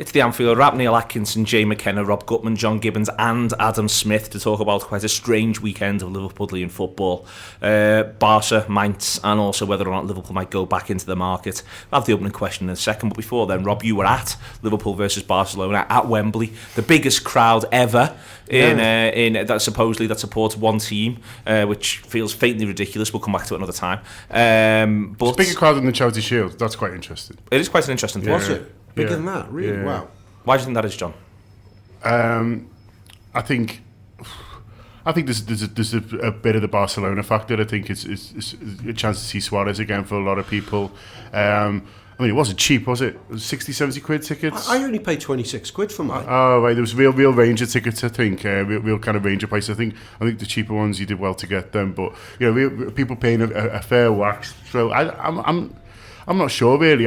It's the Anfield wrap. Neil Atkinson, Jay McKenna, Rob Gutmann, John Gibbons and Adam Smith to talk about quite a strange weekend of Liverpoolian football. Barca, Mainz, and also whether or not Liverpool might go back into the market. I'll have the opening question in a second, but before then, Rob, you were at Liverpool versus Barcelona at Wembley, the biggest crowd ever in that supposedly that supports one team, which feels faintly ridiculous. We'll come back to it another time. But it's a bigger crowd than the Charity Shield. That's quite interesting. It is quite an interesting thing. Was it? Bigger than that, really? Yeah. Wow. Why do you think that is, John? I think there's a bit of the Barcelona factor. I think it's a chance to see Suarez again for a lot of people. I mean, it wasn't cheap, was it? It was 60, 70 quid tickets. I only paid 26 quid for mine. Oh, right. There was real Ranger tickets, I think. Real kind of Ranger price. I think the cheaper ones, you did well to get them. But, people paying a fair whack. So I'm not sure, really.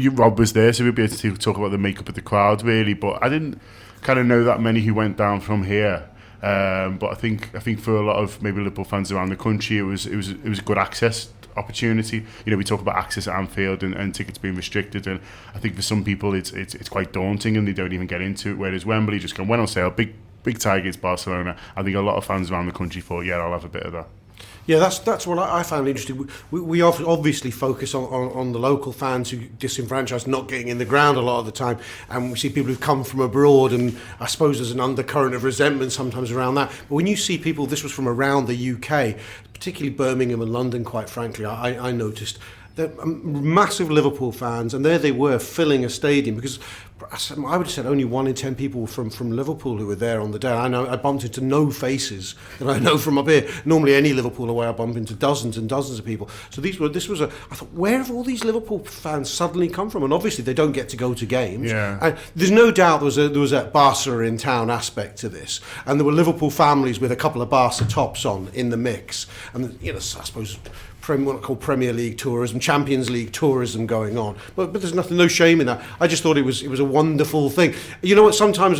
Rob was there, so we'll be able to talk about the makeup of the crowd, really. But I didn't kind of know that many who went down from here. But I think for a lot of maybe Liverpool fans around the country, it was a good access opportunity. We talk about access at Anfield and tickets being restricted, and I think for some people it's quite daunting and they don't even get into it. Whereas Wembley just went on sale, big tie against Barcelona. I think a lot of fans around the country thought, I'll have a bit of that. Yeah, that's what I found interesting. We obviously focus on the local fans who disenfranchised, not getting in the ground a lot of the time, and we see people who've come from abroad, and I suppose there's an undercurrent of resentment sometimes around that. But when you see people, this was from around the UK, particularly Birmingham and London, quite frankly, I noticed. They're massive Liverpool fans, and there they were filling a stadium, because I would have said only 1 in 10 people from Liverpool who were there on the day. I bumped into no faces that I know from up here. Normally any Liverpool away I bump into dozens and dozens of people. So I thought, where have all these Liverpool fans suddenly come from? And obviously they don't get to go to games. Yeah. And there's no doubt there was a Barca in town aspect to this, and there were Liverpool families with a couple of Barca tops on in the mix, and I suppose what I call Premier League tourism, Champions League tourism going on, but there's no shame in that. I just thought it was a wonderful thing. You know what? Sometimes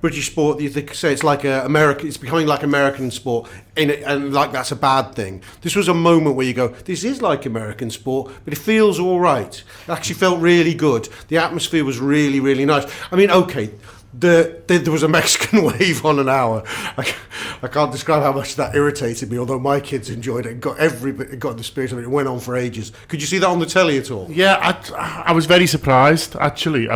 British sport, you say it's like American. It's becoming like American sport, and like that's a bad thing. This was a moment where you go, this is like American sport, but it feels all right. It actually felt really good. The atmosphere was really, really nice. I mean, okay. There was a Mexican wave on an hour. I can't describe how much that irritated me, although my kids enjoyed it and got the spirit of it. It went on for ages. Could you see that on the telly at all? Yeah, I was very surprised, actually.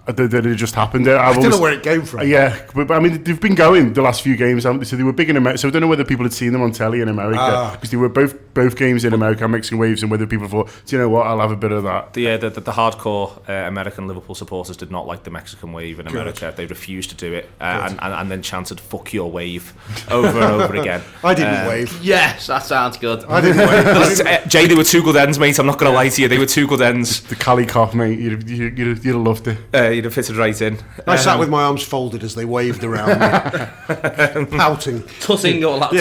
That it just happened. I don't know where it came from. Yeah, but I mean, they've been going the last few games, haven't they? So they were big in America. So I don't know whether people had seen them on telly in America, because they were both games in America, Mexican waves, and whether people thought, do you know what, I'll have a bit of that. The hardcore American Liverpool supporters did not like the Mexican wave in America. Good. They refused to do it, and then chanted "fuck your wave" over and over again. I didn't wave. Yes, that sounds good. I didn't wave. Jay, they were two good ends, mate. I'm not going to lie to you. They were two good ends. The Cali cough, mate. You'd have loved it. You'd have fitted right in. I sat with my arms folded as they waved around me, pouting, tutting loudly,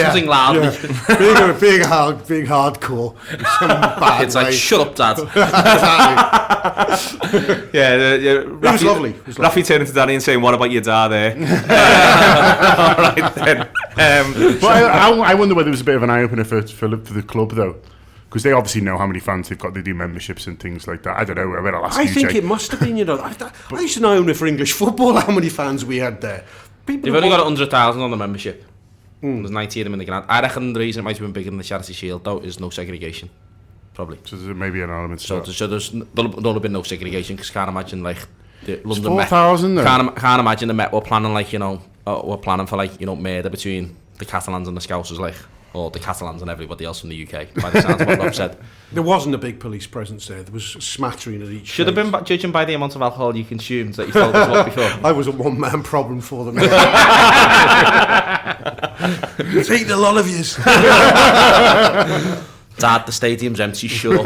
being hardcore. It's like, shut up, Dad. It was lovely. Rafi turning to Danny and saying, "What about your dad?" There. All right then. But I wonder whether it was a bit of an eye opener for the club, though. Because they obviously know how many fans they've got. They do memberships and things like that. I don't know. I think it must have been, I used to know for English football how many fans we had there. They've only got 100,000 on the membership. There's 90 of them in the grand. I reckon the reason it might have been bigger than the Charity Shield, though, is no segregation. Probably. So there's maybe an element. So there'll have been no segregation, because can't imagine the London 4,000. Can't imagine the Met were planning for murder between the Catalans and the Scousers, or the Catalans and everybody else from the UK, by the sounds of what Rob said. There wasn't a big police presence there. There was a smattering at each Should have been, judging by the amount of alcohol you consumed, that you felt as well before. I was a one-man problem for them. It's eaten a lot of yous. Dad, the stadium's empty, shut up.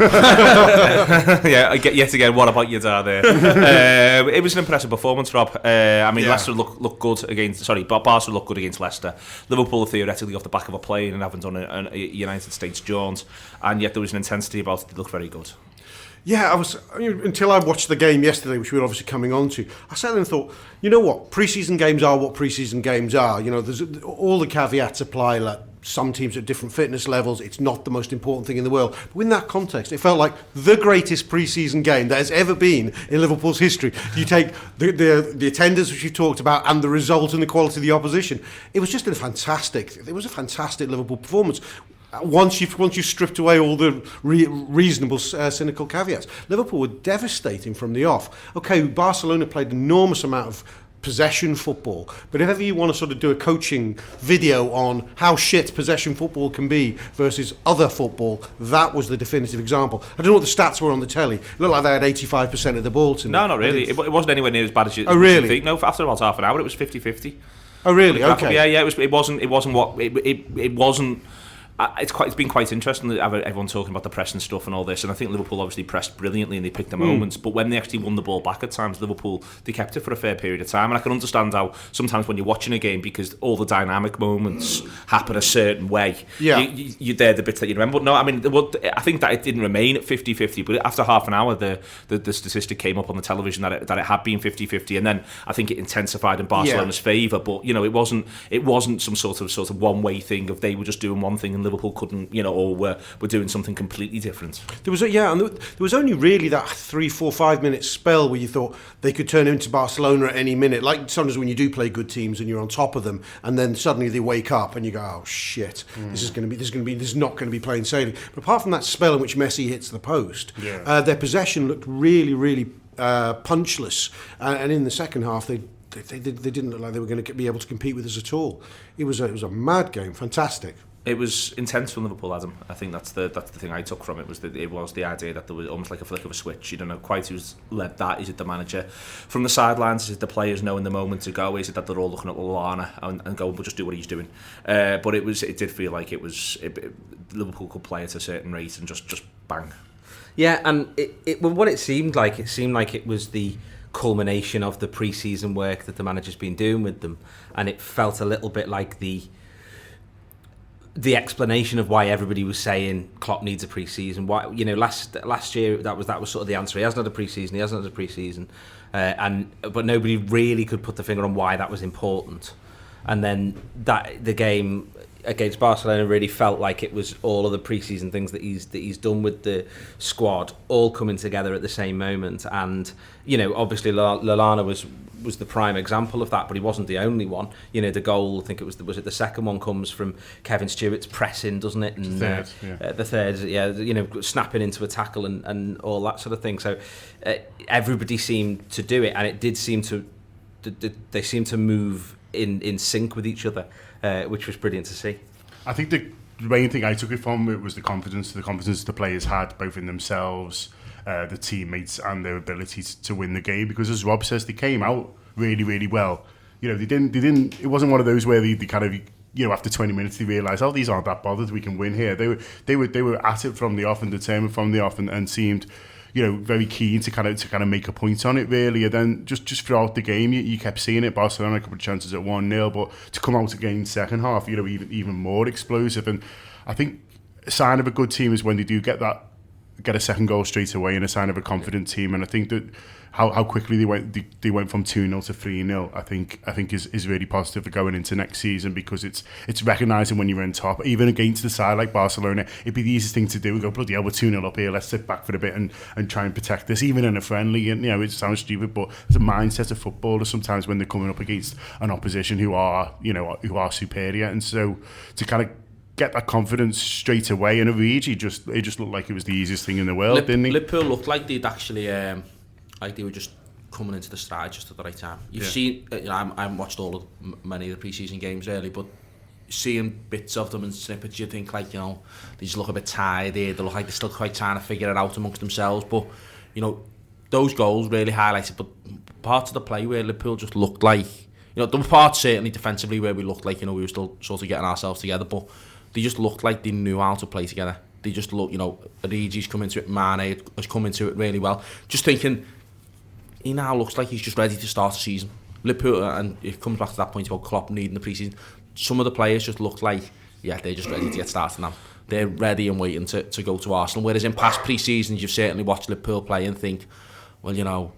Yet again, what about your dad there? It was an impressive performance, Rob. Leicester looked good against... Barca looked good against Leicester. Liverpool are theoretically off the back of a plane and haven't done a United States jaunt, and yet there was an intensity about it that looked very good. Yeah, until I watched the game yesterday, which we were obviously coming on to, I sat there and thought, you know what, pre-season games are what pre-season games are. There's all the caveats apply, like some teams at different fitness levels. It's not the most important thing in the world. But in that context, it felt like the greatest pre-season game that has ever been in Liverpool's history. You take the attendance, which you talked about, and the result and the quality of the opposition. It was just a fantastic Liverpool performance. Once you've stripped away all the reasonable cynical caveats, Liverpool were devastating from the off. Okay, Barcelona played an enormous amount of possession football, but if ever you want to sort of do a coaching video on how shit possession football can be versus other football, that was the definitive example. I don't know what the stats were on the telly. It looked like they had 85% of the ball tonight. No, not really. It wasn't anywhere near as bad as you think. No, after about half an hour, it was 50-50. Oh, really? Okay. Yeah. It wasn't. It's been quite interesting that everyone talking about the press and stuff and all this, and I think Liverpool obviously pressed brilliantly and they picked the moments, but when they actually won the ball back at times, Liverpool, they kept it for a fair period of time, and I can understand how sometimes when you're watching a game, because all the dynamic moments happen a certain way, you're there the bits that you remember. But no, I mean, I think that it didn't remain at 50-50, but after half an hour the statistic came up on the television that it had been 50-50, and then I think it intensified in Barcelona's favour, but it wasn't some sort of one-way thing of they were just doing one thing and Liverpool couldn't, or were doing something completely different. There was only really that 3, 4, 5 minute spell where you thought they could turn into Barcelona at any minute. Like sometimes when you do play good teams and you're on top of them, and then suddenly they wake up and you go, "Oh shit, this is not going to be plain sailing." But apart from that spell in which Messi hits the post, their possession looked really, really punchless, and in the second half they didn't look like they were going to be able to compete with us at all. It was a mad game, fantastic. It was intense from Liverpool, Adam. I think that's the thing I took from it, was that it was the idea that there was almost like a flick of a switch. You don't know quite who's led that. Is it the manager from the sidelines? Is it the players knowing the moment to go? Is it that they're all looking at Lallana and going, we'll just do what he's doing? But it did feel like Liverpool could play at a certain rate and just bang. Yeah, and it seemed like it was the culmination of the pre-season work that the manager's been doing with them, and it felt a little bit like the explanation of why everybody was saying Klopp needs a pre-season. Why, last year that was sort of the answer. He hasn't had a pre-season. But nobody really could put the finger on why that was important. And then the game against Barcelona really felt like it was all of the pre-season things that he's done with the squad all coming together at the same moment. And obviously Lallana was the prime example of that, but he wasn't the only one. The goal, I think it was the second one, comes from Kevin Stewart's pressing, doesn't it? And the third, snapping into a tackle and all that sort of thing. So everybody seemed to do it, and it did seem to. They seemed to move in sync with each other, which was brilliant to see. I think the main thing I took it from was the confidence the players had, both in themselves, the teammates, and their ability to win the game. Because as Rob says, they came out really, really well. They didn't. It wasn't one of those where they kind of, after 20 minutes they realised, oh, these aren't that bothered, we can win here. They were at it from the off and determined from the off, and seemed, very keen to kind of make a point on it, really. And then just throughout the game, you kept seeing it. Barcelona, a couple of chances at 1-0, but to come out again second half, even more explosive. And I think a sign of a good team is when they do get a second goal straight away, and a sign of a confident team. And I think that how quickly they went from 2-0 to 3-0, I think is really positive for going into next season, because it's recognising when you're in top, even against the side like Barcelona, it'd be the easiest thing to do. We go, bloody hell, we're 2-0 up here, let's sit back for a bit and try and protect this, even in a friendly. And it sounds stupid, but it's a mindset of footballers sometimes when they're coming up against an opposition who are superior. And so to kind of get that confidence straight away in Origi, it just looked like it was the easiest thing in the world, didn't he? Liverpool looked like they'd actually like they were just coming into the stride just at the right time. You've seen, I haven't watched many of the pre-season games early, but seeing bits of them and snippets, you think they just look a bit tired. They look like they're still quite trying to figure it out amongst themselves. But those goals really highlighted. But parts of the play where Liverpool just looked like, there were parts certainly defensively where we looked like we were still sort of getting ourselves together, but they just looked like they knew how to play together. They just look, Origi's come into it, Mane has come into it really well. Just thinking, he now looks like he's just ready to start the season. Liverpool, and it comes back to that point about Klopp needing the pre-season. Some of the players just look like, they're just ready to get started now. They're ready and waiting to go to Arsenal. Whereas in past pre-seasons, you've certainly watched Liverpool play and think, well,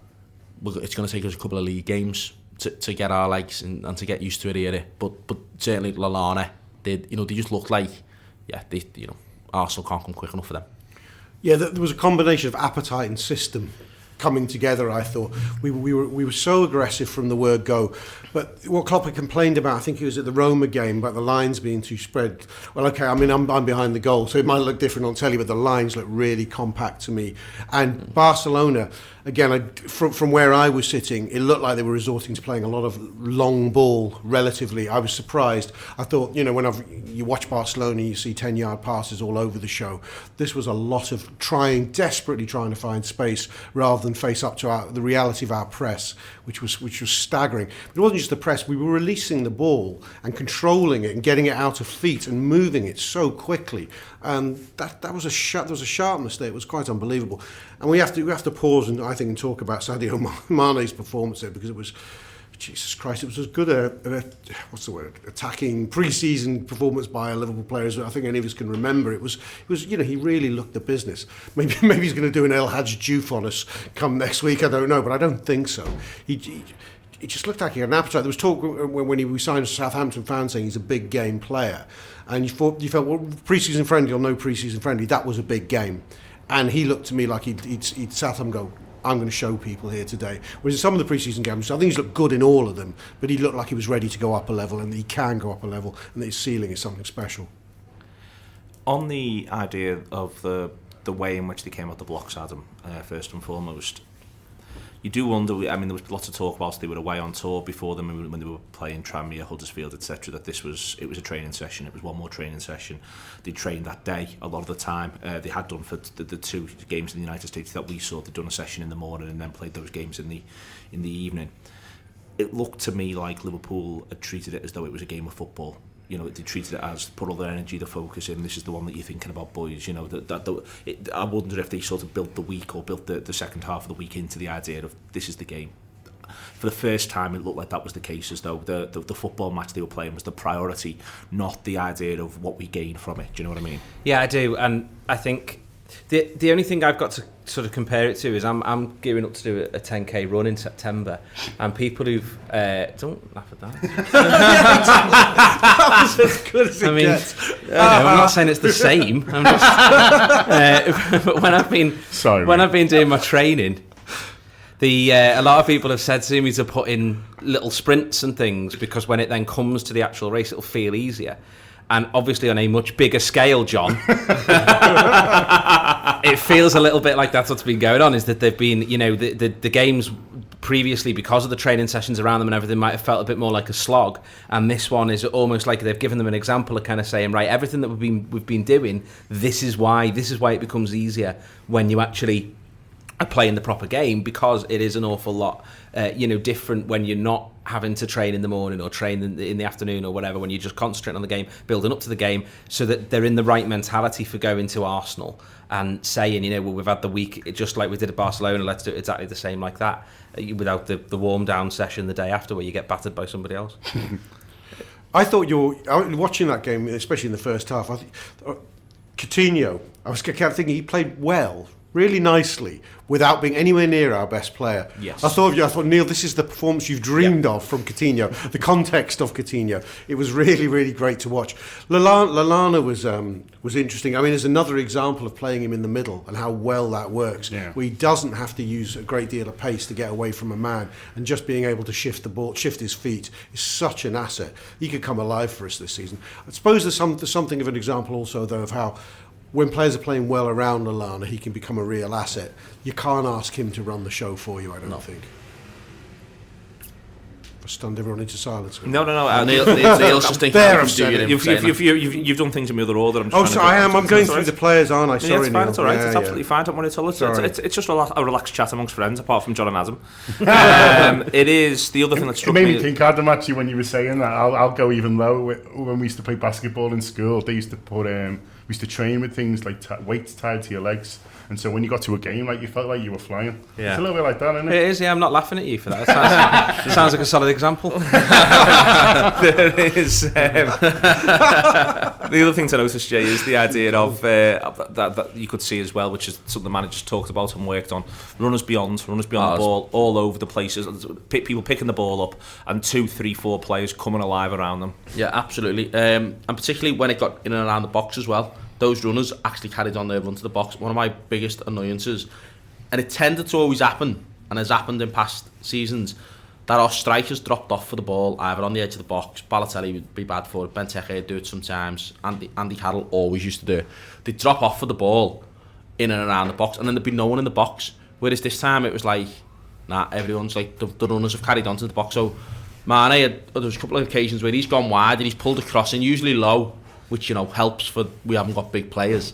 it's going to take us a couple of league games to get our legs and to get used to it here. But certainly Lallana they just looked like, Arsenal can't come quick enough for them. Yeah, there was a combination of appetite and system coming together. I thought we were so aggressive from the word go, but what Klopp had complained about, I think it was at the Roma game, about the lines being too spread. Well, okay, I mean I'm behind the goal, so it might look different on telly, but the lines look really compact to me. And Barcelona, again, from where I was sitting, it looked like they were resorting to playing a lot of long ball. Relatively, I was surprised. I thought, you watch Barcelona, you see 10-yard passes all over the show. This was a lot of desperately trying to find space rather than face up to the reality of our press, which was staggering. But it wasn't just the press; we were releasing the ball and controlling it and getting it out of feet and moving it so quickly. And that was a sharpness there. It was quite unbelievable. And we have to pause and I think and talk about Sadio Mane's performance there, because it was. Jesus Christ, it was as good attacking pre-season performance by a Liverpool player as I think any of us can remember. It was he really looked the business. Maybe he's going to do an El Hadj Diouf on us come next week, I don't know, but I don't think so. He just looked like he had an appetite. There was talk when he signed a Southampton fan saying he's a big game player, and you felt well, pre-season friendly or no pre-season friendly, that was a big game, and he looked to me like he'd sat and go, I'm going to show people here today. Whereas in some of the pre-season games, I think he's looked good in all of them, but he looked like he was ready to go up a level, and he can go up a level, and that his ceiling is something special. On the idea of the way in which they came out the blocks, Adam, first and foremost, you do wonder. I mean, there was lots of talk whilst they were away on tour before them, when they were playing Tranmere, Huddersfield, etc., that it was a training session. It was one more training session. They trained that day a lot of the time. They had done for the two games in the United States that we saw. They'd done a session in the morning and then played those games in the evening. It looked to me like Liverpool had treated it as though it was a game of football. They treated it as put all their energy, the focus in. This is the one that you're thinking about, boys. I wonder if they sort of built the week or built the second half of the week into the idea of this is the game. For the first time, it looked like that was the case, as though the football match they were playing was the priority, not the idea of what we gain from it. Do you know what I mean? Yeah, I do, and I think the only thing I've got to sort of compare it to is I'm gearing up to do a 10k run in September, and people who've don't laugh at that. That was as good as it gets. I'm not saying it's the same. I'm just but when I've been doing my training, a lot of people have said to me to put in little sprints and things, because when it then comes to the actual race, it'll feel easier. And obviously on a much bigger scale, John, it feels a little bit like that's what's been going on, is that they've been, the games previously, because of the training sessions around them and everything, might have felt a bit more like a slog. And this one is almost like they've given them an example of kind of saying, right, everything that we've been doing, this is why it becomes easier when you actually are playing the proper game, because it is an awful lot, different when you're not having to train in the morning or train in the afternoon or whatever, when you just concentrate on the game, building up to the game, so that they're in the right mentality for going to Arsenal and saying, well, we've had the week, just like we did at Barcelona, let's do it exactly the same like that, without the warm down session the day after where you get battered by somebody else. I thought watching that game, especially in the first half, I think Coutinho, I kept thinking he played well, really nicely, without being anywhere near our best player. Yes. I thought, Neil, this is the performance you've dreamed of from Coutinho, the context of Coutinho. It was really, really great to watch. Lallana was interesting. I mean, there's another example of playing him in the middle and how well that works, where he doesn't have to use a great deal of pace to get away from a man, and just being able to shift the ball, shift his feet, is such an asset. He could come alive for us this season. I suppose there's something of an example also, though, of how when players are playing well around Lallana, he can become a real asset. You can't ask him to run the show for you, I don't think. I stunned everyone into silence. No. Neil's just thinking, you've done things in the other order. I'm going through the players, aren't I? Sorry, it's fine, it's all right. It's absolutely fine. Don't worry at all. It's just a relaxed chat amongst friends, apart from John and Adam. It is the other thing that struck me. It made me think, Adam, actually, when you were saying that. I'll go even lower. When we used to play basketball in school, they used to put we used to train with things like weights tied to your legs, And so when you got to a game, like, you felt like you were flying. Yeah. It's a little bit like that, isn't it? It is, yeah. I'm not laughing at you for that. It sounds like a solid example. There is. The other thing to notice, Jay, is the idea of that you could see as well, which is something the managers talked about and worked on. Runners beyond the ball, all over the places. People picking the ball up, and 2, 3, 4 players coming alive around them. Yeah, absolutely. And particularly when it got in and around the box as well. Those runners actually carried on their run to the box. One of my biggest annoyances, and it tended to always happen, and has happened in past seasons, that our strikers dropped off for the ball, either on the edge of the box. Balotelli would be bad for it, Benteke would do it sometimes, Andy Carroll always used to do it. They'd drop off for the ball in and around the box, and then there'd be no one in the box. Whereas this time it was like, nah, everyone's like, the runners have carried on to the box. So Mane, there was a couple of occasions where he's gone wide and he's pulled a cross in, usually low, which, you know, helps for, we haven't got big players.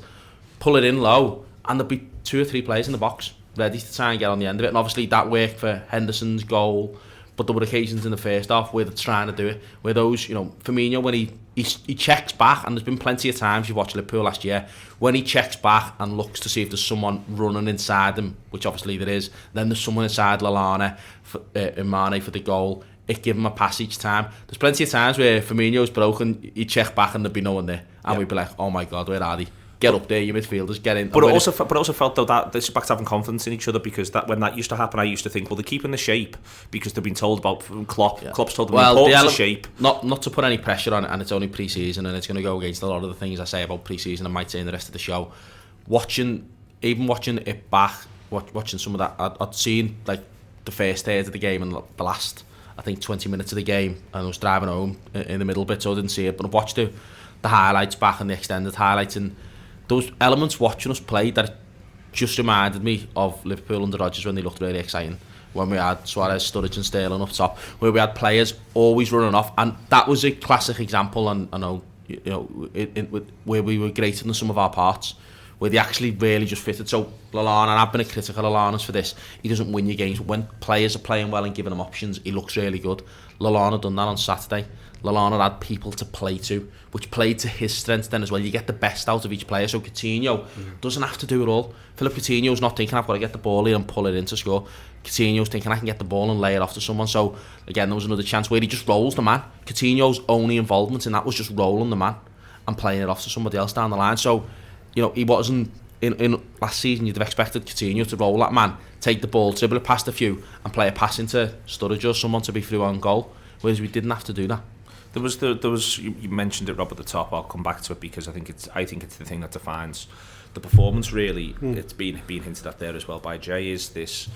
Pull it in low, and there'll be 2 or 3 players in the box ready to try and get on the end of it. And obviously that worked for Henderson's goal, but there were occasions in the first half where they're trying to do it, where those, you know, Firmino, when he checks back, and there's been plenty of times, you watched Liverpool last year, when he checks back and looks to see if there's someone running inside him, which obviously there is, then there's someone inside Lallana and Mane for the goal. It give him a pass each time. There's plenty of times where Firmino's broken, he'd check back and there'd be no one there, and we'd be like, oh my god, where are they? Get up there, you midfielders, get in. But it also felt though that this is back to having confidence in each other, because that when that used to happen, I used to think, well, they're keeping the shape because they've been told about from Klopp. Yeah. Klopp's told them the importance of shape. Not to put any pressure on it, and it's only pre-season, and it's going to go against a lot of the things I say about pre-season. I might say in the rest of the show. Watching it back, watching some of that, I'd seen like the first third of the game and the last, I think, 20 minutes of the game, and I was driving home in the middle bit, so I didn't see it. But I watched the highlights back and the extended highlights, and those elements watching us play, that just reminded me of Liverpool under Rodgers when they looked really exciting, when we had Suarez, Sturridge and Sterling up top, where we had players always running off, and that was a classic example. And I know, you know, where we were greater than some of our parts, where they actually really just fitted. So Lallana, and I've been a critic of Lallana's for this, he doesn't win your games, but when players are playing well and giving them options, he looks really good. Lallana done that on Saturday. Lallana had people to play to, which played to his strengths then as well. You get the best out of each player. So Coutinho doesn't have to do it all. Philip Coutinho's not thinking, I've got to get the ball in and pull it in to score. Coutinho's thinking, I can get the ball and lay it off to someone. So again, there was another chance where he just rolls the man. Coutinho's only involvement in that was just rolling the man and playing it off to somebody else down the line. So, you know, he wasn't in last season. You'd have expected Coutinho to roll that man, take the ball, dribble it past a few, and play a pass into Sturridge or someone to be through on goal. Whereas we didn't have to do that. There was you mentioned it, Rob, at the top. I'll come back to it because I think it's the thing that defines the performance. Really, it's been hinted at there as well by Jay. Is this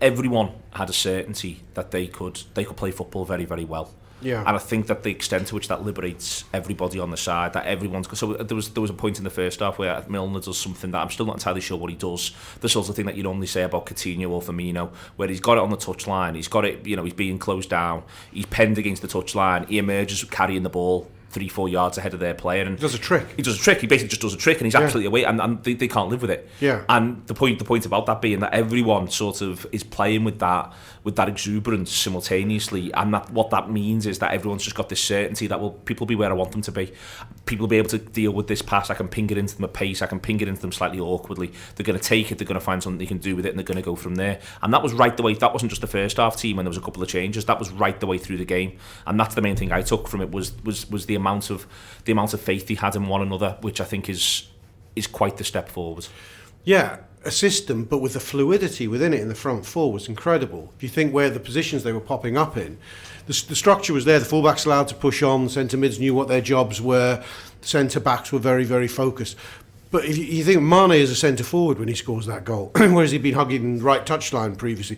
everyone had a certainty that they could play football very, very well. Yeah. And I think that the extent to which that liberates everybody on the side, that everyone's... So there was a point in the first half where Milner does something that I'm still not entirely sure what he does. The sort of thing that you normally say about Coutinho or Firmino, where he's got it on the touchline, he's got it, you know, he's being closed down, he's penned against the touchline, he emerges carrying the ball 3-4 yards ahead of their player, and he does a trick. He basically just does a trick, and he's absolutely away, and they can't live with it. Yeah. And the point about that being that everyone sort of is playing with that exuberance simultaneously, and that what that means is that everyone's just got this certainty that, well, people will be where I want them to be. People will be able to deal with this pass. I can ping it into them at pace. I can ping it into them slightly awkwardly. They're going to take it. They're going to find something they can do with it, and they're going to go from there. And that was right the way. That wasn't just the first half team when there was a couple of changes. That was right the way through the game, and that's the main thing I took from it was the amount of faith he had in one another, which I think is quite the step forward. Yeah, a system, but with the fluidity within it in the front four was incredible. If you think where the positions they were popping up in, the structure was there. The fullbacks allowed to push on. The centre mids knew what their jobs were. The centre backs were very, very focused. But if you think Mane is a centre forward when he scores that goal, whereas he'd been hugging right touchline previously.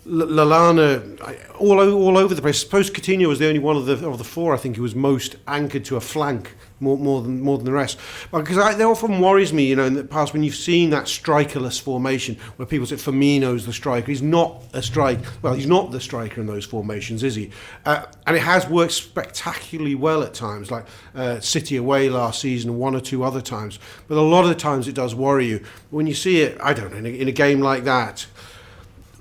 Lallana, all over the place. I suppose Coutinho was the only one of the four, I think, who was most anchored to a flank more than the rest. Because that often worries me, you know, in the past when you've seen that strikerless formation where people say Firmino's the striker. He's not a striker. Well, he's not the striker in those formations, is he? And it has worked spectacularly well at times, like City away last season and one or two other times. But a lot of the times it does worry you. When you see it, I don't know, in a game like that,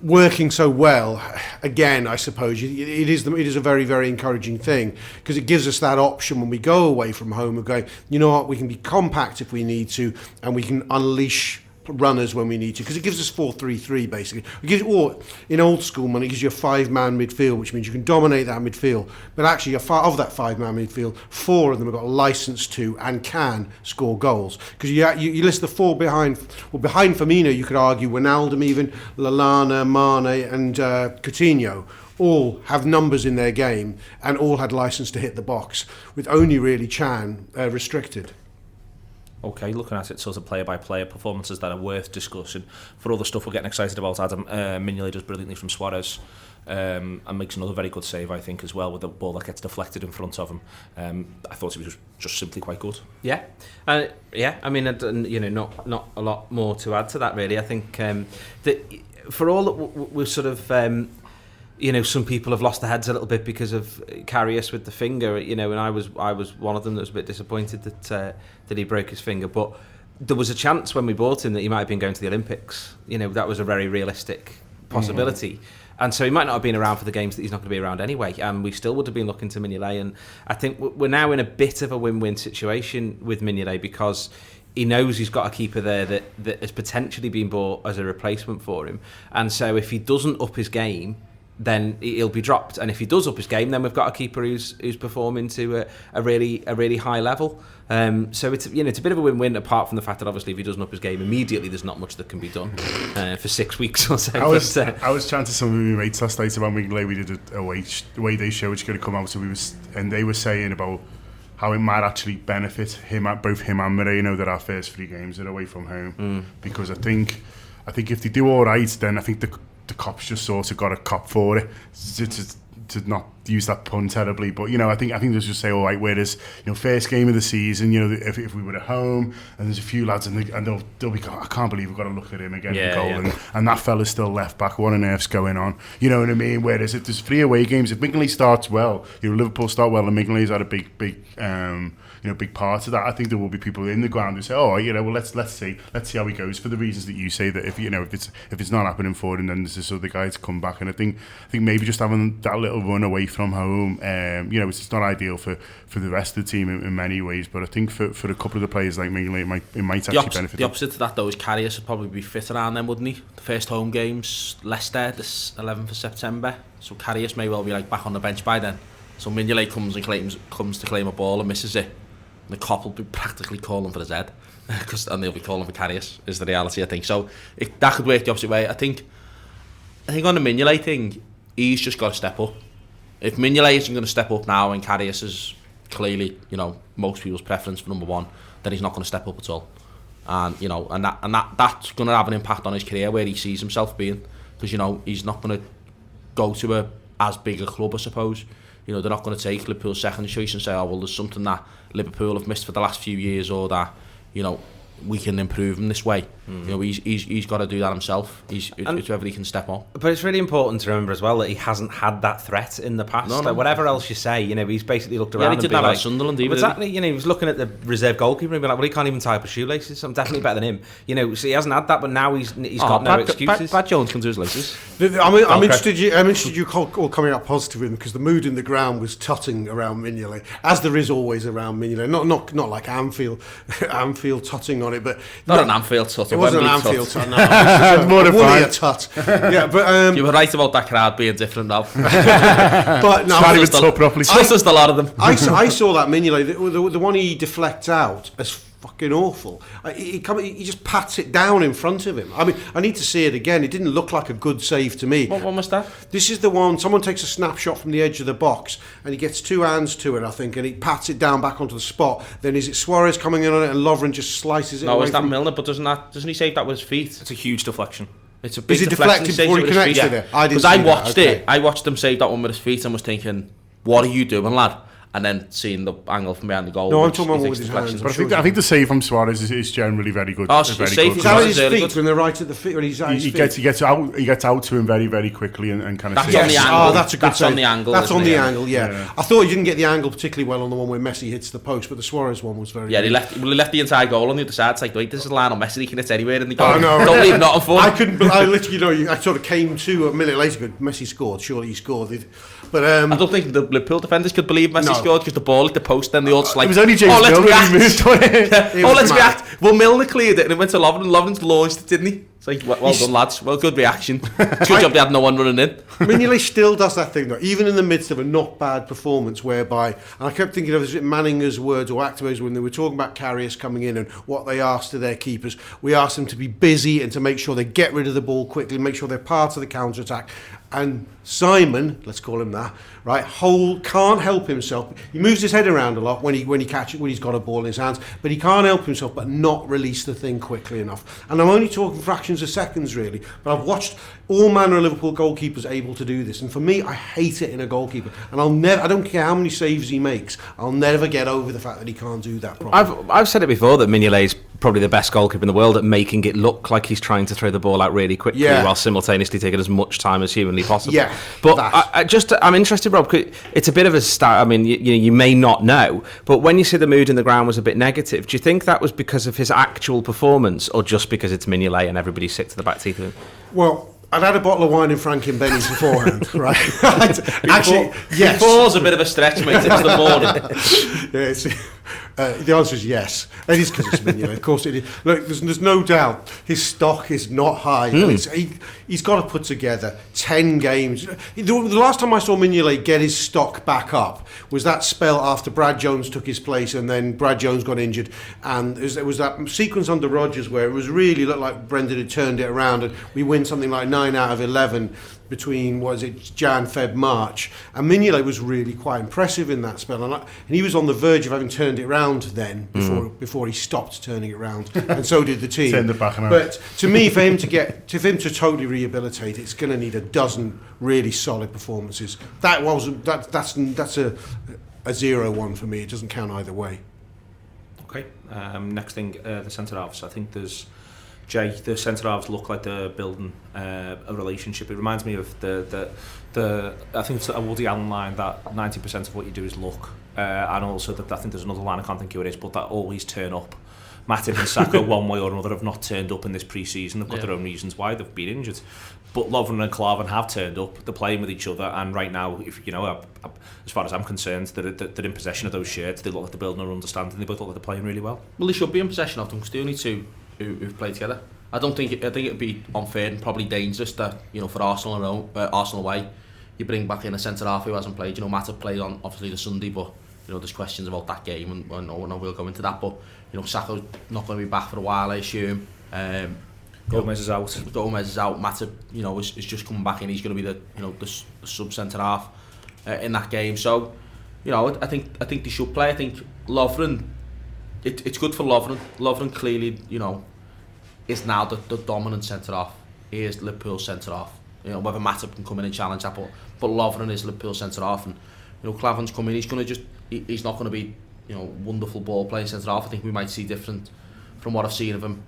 working so well, again, I suppose it is a very, very encouraging thing, because it gives us that option when we go away from home of going, you know what, we can be compact if we need to, and we can unleash runners when we need to, because it gives us 4-3-3 basically. It gives, or in old school money, it gives you a 5-man midfield, which means you can dominate that midfield, but actually of that 5-man midfield, 4 of them have got a license to and can score goals, because you list the 4 behind Firmino, you could argue Wijnaldum, even Lallana, Mane and Coutinho all have numbers in their game and all had license to hit the box, with only really Chan restricted. Okay, looking at it sort of player-by-player performances that are worth discussing. For all the stuff we're getting excited about, Adam, Mignolet does brilliantly from Suarez and makes another very good save, I think, as well, with the ball that gets deflected in front of him. I thought he was just simply quite good. Yeah, I mean, not a lot more to add to that, really. I think that for all that we're sort of... some people have lost their heads a little bit because of Karius with the finger, and I was one of them that was a bit disappointed that he broke his finger. But there was a chance when we bought him that he might have been going to the Olympics. That was a very realistic possibility. And so he might not have been around for the games that he's not going to be around anyway. And we still would have been looking to Mignolet. And I think we're now in a bit of a win-win situation with Mignolet, because he knows he's got a keeper there that has potentially been bought as a replacement for him. And so if he doesn't up his game, then he'll be dropped, and if he does up his game, then we've got a keeper who's performing to a really high level. So it's it's a bit of a win-win, apart from the fact that obviously if he doesn't up his game immediately, there's not much that can be done for 6 weeks or so. I was chatting to some of my mates last night about Mignolet. We did a away day show which is going to come out, and they were saying about how it might actually benefit both him and Moreno, that our first 3 games are away from home, because I think if they do all right, then I think the cops just sort of got a cop for it, to not use that pun terribly, but I think they'll just say, all right, whereas first game of the season, if we were at home and there's a few lads and they'll be going, I can't believe we've got to look at him again in goal, and that fella's still left back, what on earth's going on, you know what I mean? Whereas if there's 3 away games, if Mignolet starts well, Liverpool start well, and Mignolet's had a big part of that, I think there will be people in the ground who say, well, let's see how he goes, for the reasons that you say, that if it's not happening for him, then there's this other guy to come back. And I think maybe just having that little run away from home, it's not ideal for the rest of the team in many ways, but I think for a couple of the players like Mignolet, it might actually benefit. The opposite to that, though, is Karius would probably be fit around them, wouldn't he? The first home games, Leicester, this 11th of September, so Karius may well be back on the bench by then. So Mignolet comes to claim a ball and misses it. The cop will be practically calling for his head, and they'll be calling for Karius, is the reality, I think. So that could work the opposite way. I think on the Mignolet thing, he's just got to step up. If Mignolet isn't going to step up now, and Karius is clearly, most people's preference for number 1, then he's not going to step up at all. And that's going to have an impact on his career, where he sees himself being, because he's not going to go to as big a club, I suppose. They're not going to take Liverpool's second choice and say, oh, well, there's something that Liverpool have missed for the last few years, or that, we can improve him this way. He's got to do that himself. It's whether he can step on. But it's really important to remember as well that he hasn't had that threat in the past. No. Whatever else you say, he's basically looked around. Yeah, he did that at Sunderland, even. Exactly. He was looking at the reserve goalkeeper and be like, well, he can't even tie up his shoelaces. I'm definitely better than him. So he hasn't had that, but now he's got no excuses. Brad Jones can do his laces. I'm interested you all coming out positive with him, because the mood in the ground was tutting around Mignolet, as there is always around Mignolet. Not like Anfield tutting on it, but not an Anfield tut. It wasn't an Anfield tut. No, more a tut. Yeah, but you were right about that crowd being different now. But no, not even tut properly. Just a lot of them. I saw that Mignolet, the one he deflects out, as fucking awful. He just pats it down in front of him. I mean, I need to see it again. It didn't look like a good save to me. What one was that? This is the one, someone takes a snapshot from the edge of the box and he gets 2 hands to it, I think, and he pats it down back onto the spot. Then is it Suarez coming in on it, and Lovren just slices it away? No, it's that Milner, but doesn't he save that with his feet? It's a huge deflection. It's a big Is he deflection. deflected before he connects with it? Because I watched it. I watched him save that one with his feet and was thinking, what are you doing, lad? and then seeing the angle from behind the goal. No, I'm talking about with his hands. But I think the save from Suarez is generally very good. Oh, very save good. Is that at his really feet good. when they're right at the feet? When he's at his He feet? gets out to him very, very quickly and kind of That's saves. on the Yes. angle. Oh, that's a good That's save. on the angle, That's isn't on it? the Yeah. angle, yeah. I thought he didn't get the angle particularly well on the one where Messi hits the post, but the Suarez one was very Yeah, good. he left the entire goal on the other side. It's like, wait, this is Lionel Messi. He can hit anywhere in the goal. I know. Don't leave nothing for I him. couldn't. I literally, I sort of came to a minute later. Messi scored. Surely he scored. But I don't think the Liverpool defenders could believe Messi No. scored because the ball hit the post. Then they all just like, It was only James oh, let's Milner react. who moved on it. It Oh, was let's mad. react. Well, Milner cleared it and it went to Lovren. And Lovren's launched it, didn't he? It's like, well done, lads. Well, good reaction. It's good job they had no one running in. Mignolet still does that thing though, even in the midst of a not bad performance whereby, and I kept thinking of Manninger's words or Active's when they were talking about Karius coming in and what they asked of their keepers. We asked them to be busy and to make sure they get rid of the ball quickly, make sure they're part of the counter-attack. And Simon, let's call him that, right, can't help himself. He moves his head around a lot when he catches, when he's got a ball in his hands, but he can't help himself but not release the thing quickly enough. And I'm only talking fractions of seconds really, but I've watched all manner of Liverpool goalkeepers able to do this, and for me, I hate it in a goalkeeper. And I don't care how many saves he makes, I'll never get over the fact that he can't do that properly. I've said it before that Mignolet's probably the best goalkeeper in the world at making it look like he's trying to throw the ball out really quickly while simultaneously taking as much time as humanly possible. Yeah, but I'm interested, Rob. 'Cause it's a bit of a start. I mean, you may not know, but when you say the mood in the ground was a bit negative, do you think that was because of his actual performance, or just because it's Mignolet and everybody's sick to the back teeth of him? Well, I'd had a bottle of wine in Frank and Benny's beforehand, right? Actually, yes. Before's a bit of a stretch, mate. It's the morning. The answer is yes. It is because it's Mignolet. Of course it is. Look, there's no doubt his stock is not high. He's got to put together 10 games. The last time I saw Mignolet get his stock back up was that spell after Brad Jones took his place and then Brad Jones got injured. And there was that sequence under Rodgers where it was really looked like Brendan had turned it around and we win something like 9 out of 11 between, Jan, Feb, March. And Mignolet was really quite impressive in that spell. And he was on the verge of having turned it round then, before he stopped turning it round. And so did the team. Turned it back around. But to me, for him to totally rehabilitate, it's going to need a dozen really solid performances. That's a 0-1 for me. It doesn't count either way. Okay. Next thing, the centre halves. I think there's the centre halves look like they're building a relationship. It reminds me of the I think it's a Woody Allen line that 90% of what you do is look, and also that I think there's another line I can't think who it is, but that always turn up. Matip and Saka one way or another have not turned up in this pre-season. They've got their own reasons why they've been injured, but Lovren and Klavan have turned up. They're playing with each other, and right now, if as far as I'm concerned, they're in possession of those shirts. They look like they're building an understanding. They both look like they're playing really well. Well, they should be in possession of them because the only two who've played together. I think it'd be unfair and probably dangerous that for Arsenal away, you bring back in a centre half who hasn't played. Matip played on obviously the Sunday, but there's questions about that game, and we'll go into that. But Saka's not going to be back for a while, I assume. Gomez is out. Matip, is just coming back in. He's going to be the sub centre half in that game. So, I think they should play. I think Lovren. It's good for Lovren. Lovren clearly, is now the dominant centre half. He is Liverpool's centre half. Whether Matip can come in and challenge that, but Lovren is Liverpool's centre half, and Klavan's coming. He's going to he's not going to be wonderful ball playing centre half. I think we might see different from what I've seen of him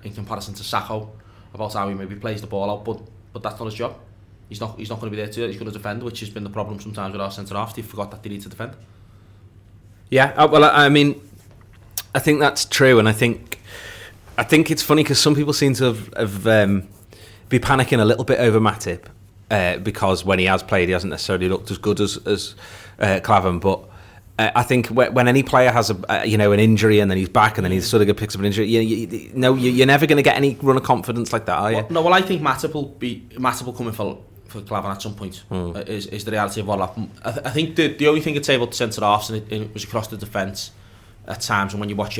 in comparison to Sacco about how he maybe plays the ball out, but that's not his job. He's not going to be there to do it. He's going to defend, which has been the problem sometimes with our centre half. They forgot that they need to defend. Yeah, well, I mean, I think that's true, and I think it's funny because some people seem to have be panicking a little bit over Matip because when he has played, he hasn't necessarily looked as good as Klavan. But I think when any player has an injury and then he's back and then he's sort of picks up an injury, you're never going to get any run of confidence like that, are you? Well, I think Matip will come in for Klavan at some point. Is the reality of what happened. I think the only thing it's able to centre halves, and it was across the defence at times, and when you watch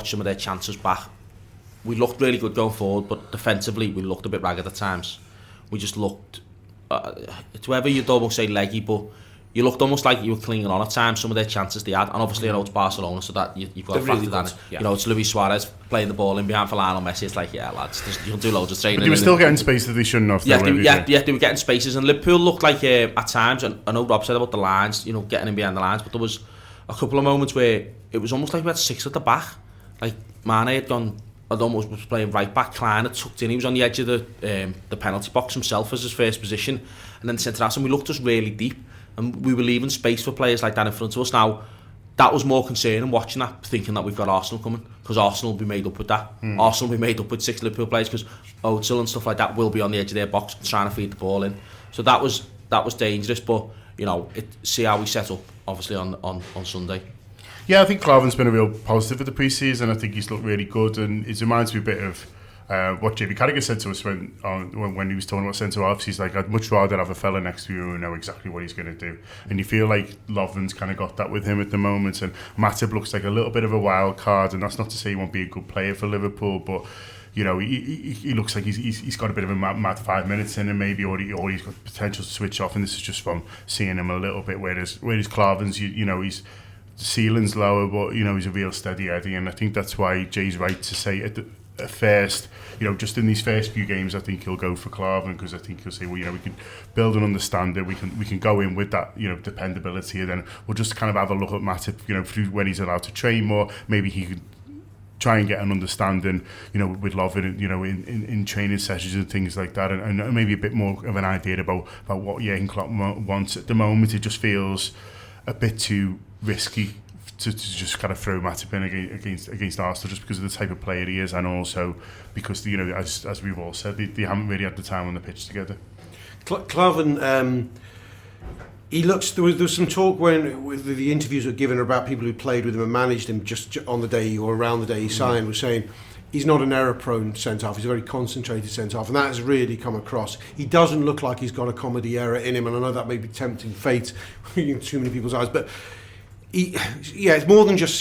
some of their chances back, we looked really good going forward, but defensively we looked a bit ragged at times. We just looked, it's whether you'd almost say leggy, but you looked almost like you were clinging on at times, some of their chances they had, and obviously I know it's Barcelona, so that you've got to factor that in. Yeah. You know, it's Luis Suarez playing the ball in behind for Lionel Messi. It's like, yeah, lads, you can do loads of training. But they were still getting space that they shouldn't have. Yeah, they were getting spaces, and Liverpool looked like at times, and I know Rob said about the lines, you know, getting in behind the lines, but there was a couple of moments where it was almost like we had 6 at the back. Like Mane almost was playing right back, Klein had tucked in, he was on the edge of the penalty box himself as his first position, and then centre half, and we looked just really deep, and we were leaving space for players like that in front of us. Now, that was more concerning watching that, thinking that we've got Arsenal coming, because Arsenal will be made up with that. Arsenal will be made up with 6 Liverpool players, because Ozil and stuff like that will be on the edge of their box trying to feed the ball in. So that was dangerous, but you know, see how we set up obviously on Sunday. Yeah, I think Klavan's been a real positive of the pre-season. I think he's looked really good, and it reminds me a bit of what Jamie Carragher said to us when he was talking about centre halves. He's like, I'd much rather have a fella next to you who know exactly what he's going to do. And you feel like Lovren's kind of got that with him at the moment. And Matip looks like a little bit of a wild card, and that's not to say he won't be a good player for Liverpool, but you know, he looks like he's got a bit of a mad 5 minutes in him, maybe, or he's got potential to switch off. And this is just from seeing him a little bit. Whereas Klavan's, you know, he's the ceiling's lower, but you know, he's a real steady Eddie, and I think that's why Jay's right to say at first, you know, just in these first few games, I think he'll go for Klavan, because I think he'll say, well, you know, we can build and understand it, we can go in with that, you know, dependability, and then we'll just kind of have a look at Matip, you know, through when he's allowed to train more. Maybe he could try and get an understanding, you know, with Lovren, you know, in training sessions and things like that, and maybe a bit more of an idea about what Jurgen Klopp wants. At the moment, it just feels a bit too risky to just kind of throw Matip in against Arsenal, just because of the type of player he is, and also because, you know, as we've all said, they haven't really had the time on the pitch together. Klavan, he looks. There was some talk when with the interviews were given about people who played with him and managed him just on the day or around the day he signed, was saying he's not an error-prone centre-half. He's a very concentrated centre-half, and that has really come across. He doesn't look like he's got a comedy error in him, and I know that may be tempting fate in too many people's eyes, but it's more than just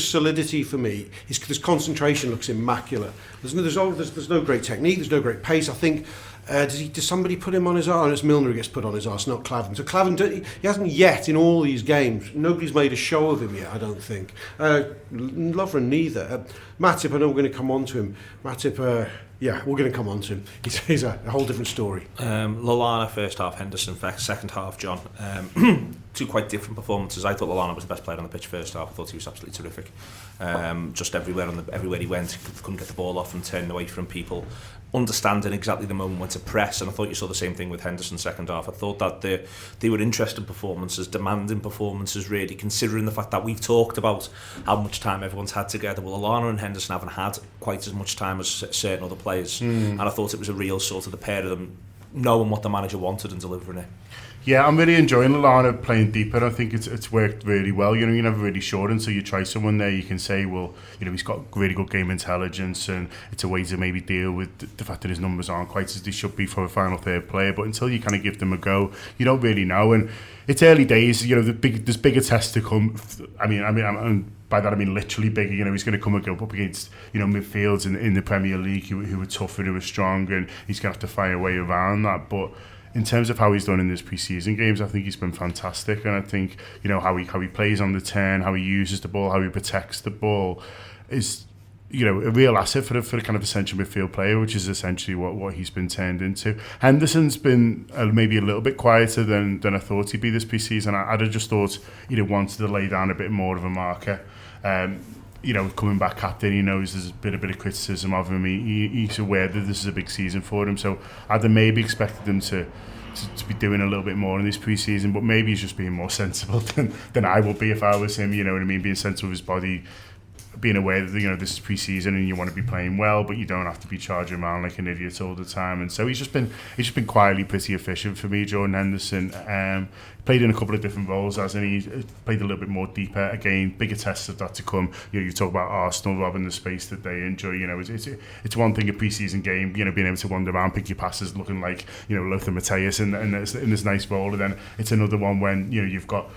solidity for me. His concentration looks immaculate. There's no great technique. There's no great pace. I think does somebody put him on his arse? It's Milner who gets put on his arse, not Klavan. So Klavan, he hasn't yet in all these games. Nobody's made a show of him yet, I don't think. Lovren neither. Matip, I know we're going to come on to him. Matip, we're going to come on to him. He's a whole different story. Lallana first half, Henderson second half, John. Two quite different performances. I thought Lallana was the best player on the pitch first half. I thought he was absolutely terrific. Just everywhere he went, couldn't get the ball off and turned away from people. Understanding exactly the moment when to press, and I thought you saw the same thing with Henderson second half. I thought that they were interesting performances, demanding performances, really, considering the fact that we've talked about how much time everyone's had together. Well, Lallana and Henderson haven't had quite as much time as certain other players, and I thought it was a real sort of the pair of them knowing what the manager wanted and delivering it. Yeah, I'm really enjoying Lallana playing deeper. I think it's worked really well. You know, you're never really sure until you try someone there. You can say, well, you know, he's got really good game intelligence, and it's a way to maybe deal with the fact that his numbers aren't quite as they should be for a final third player. But until you kind of give them a go, you don't really know. And it's early days. You know, there's bigger tests to come. I mean, by that I mean literally bigger. You know, he's going to come and go up against, you know, midfields in the Premier League who are tougher, who are strong, and he's going to have to find a way around that. But in terms of how he's done in his pre-season games, I think he's been fantastic, and I think, you know, how he plays on the turn, how he uses the ball, how he protects the ball is, you know, a real asset for the kind of essential midfield player, which is essentially what he's been turned into. Henderson's been maybe a little bit quieter than I thought he'd be this pre-season. I'd have just thought he'd have wanted to lay down a bit more of a marker. You know, coming back captain, he knows there's been a bit of criticism of him. He's aware that this is a big season for him, so I'd have maybe expected him to be doing a little bit more in this pre-season, but maybe he's just being more sensible than I would be if I was him. You know what I mean? Being sensible with his body, being aware that, you know, this is pre-season and you want to be playing well, but you don't have to be charging around like an idiot all the time. And so he's just been quietly pretty efficient for me, Jordan Henderson. Played in a couple of different roles, hasn't he? Played a little bit more deeper. Again, bigger tests of that to come. You know, you talk about Arsenal robbing the space that they enjoy. You know, it's one thing, a pre-season game, you know, being able to wander around, pick your passes, looking like, you know, Lothar Matthäus in this nice role. And then it's another one when, you know, you've got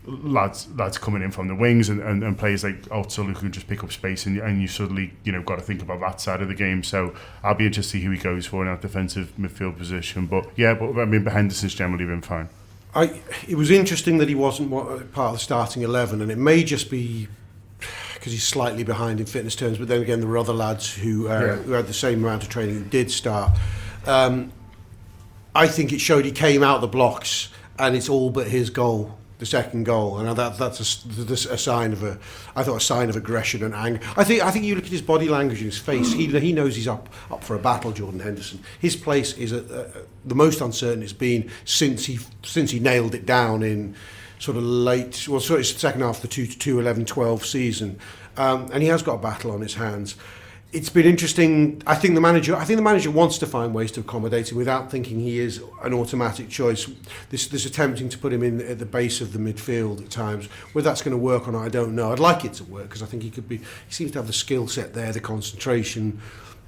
lads coming in from the wings and players like Ozil who can just pick up space, and you suddenly, you know, got to think about that side of the game. So I'll be interested to see who he goes for in that defensive midfield position. But I mean, Henderson's generally been fine. It was interesting that he wasn't part of the starting 11, and it may just be because he's slightly behind in fitness terms, but then again there were other lads who had the same amount of training who did start. I think it showed he came out the blocks and it's all but his goal, the second goal, and that's a sign of a sign of aggression and anger. I think you look at his body language in his face. He knows he's up for a battle. Jordan Henderson. His place is the most uncertain it's been since he nailed it down in sort of second half of the 2-11-12 season, and he has got a battle on his hands. It's been interesting. I think the manager wants to find ways to accommodate him without thinking he is an automatic choice. This attempting to put him in at the base of the midfield at times. Whether that's going to work or not, I don't know. I'd like it to work because I think he seems to have the skill set there, the concentration,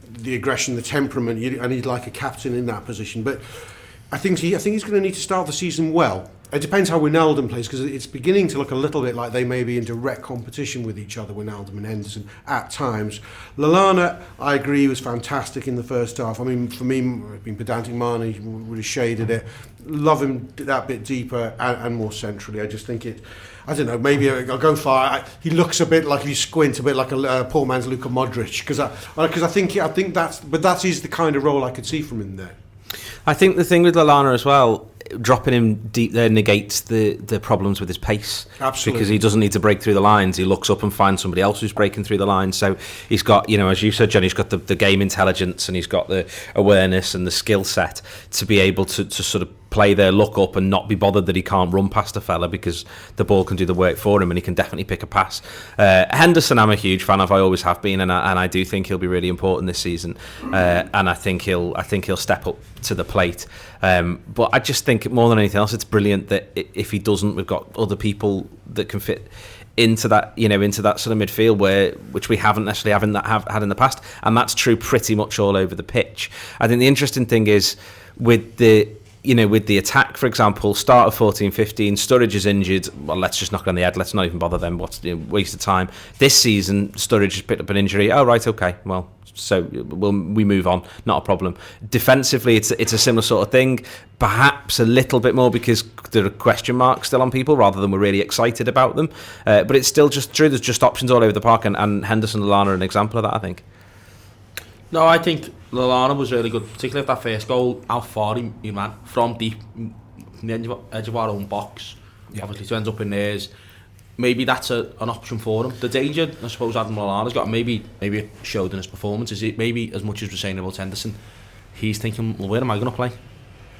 the aggression, the temperament, and he'd like a captain in that position. But I think he's going to need to start the season well. It depends how Wijnaldum plays, because it's beginning to look a little bit like they may be in direct competition with each other, Wijnaldum and Henderson, at times. Lallana, I agree, was fantastic in the first half. I mean, for me, being pedantic, Marnie would have shaded it. Love him that bit deeper and more centrally. I just think I don't know, maybe I'll go far. He looks a bit like, if you squint, a bit like a poor man's Luka Modric, because I think that is the kind of role I could see from him there. I think the thing with Lallana as well, dropping him deep there negates the problems with his pace. Absolutely. Because he doesn't need to break through the lines. He looks up and finds somebody else who's breaking through the lines. So he's got, as you said, John, he's got the game intelligence and he's got the awareness and the skill set to be able to sort of play there, look up and not be bothered that he can't run past a fella because the ball can do the work for him and he can definitely pick a pass. Henderson I'm a huge fan of, I always have been, and I do think he'll be really important this season, and I think he'll step up to the plate, but I just think more than anything else it's brilliant that if he doesn't, we've got other people that can fit into that sort of midfield which we haven't necessarily had in the past, and that's true pretty much all over the pitch. I think the interesting thing is with the attack, for example, start of 14-15, Sturridge is injured. Well, let's just knock it on the head. Let's not even bother them. What's the waste of time? This season, Sturridge has picked up an injury. Oh, right, okay. Well, so we move on. Not a problem. Defensively, it's a similar sort of thing. Perhaps a little bit more because there are question marks still on people rather than we're really excited about them. But it's still just true. There's just options all over the park, and Henderson and Lallana are an example of that, I think. No, I think Lallana was really good, particularly with that first goal, how far he ran from deep, from the edge of our own box, obviously to end up in theirs. Maybe that's an option for him. The danger, I suppose, Adam Lallana's got, maybe it showed in his performance, is it maybe as much as we're saying about Henderson, he's thinking, well, where am I going to play?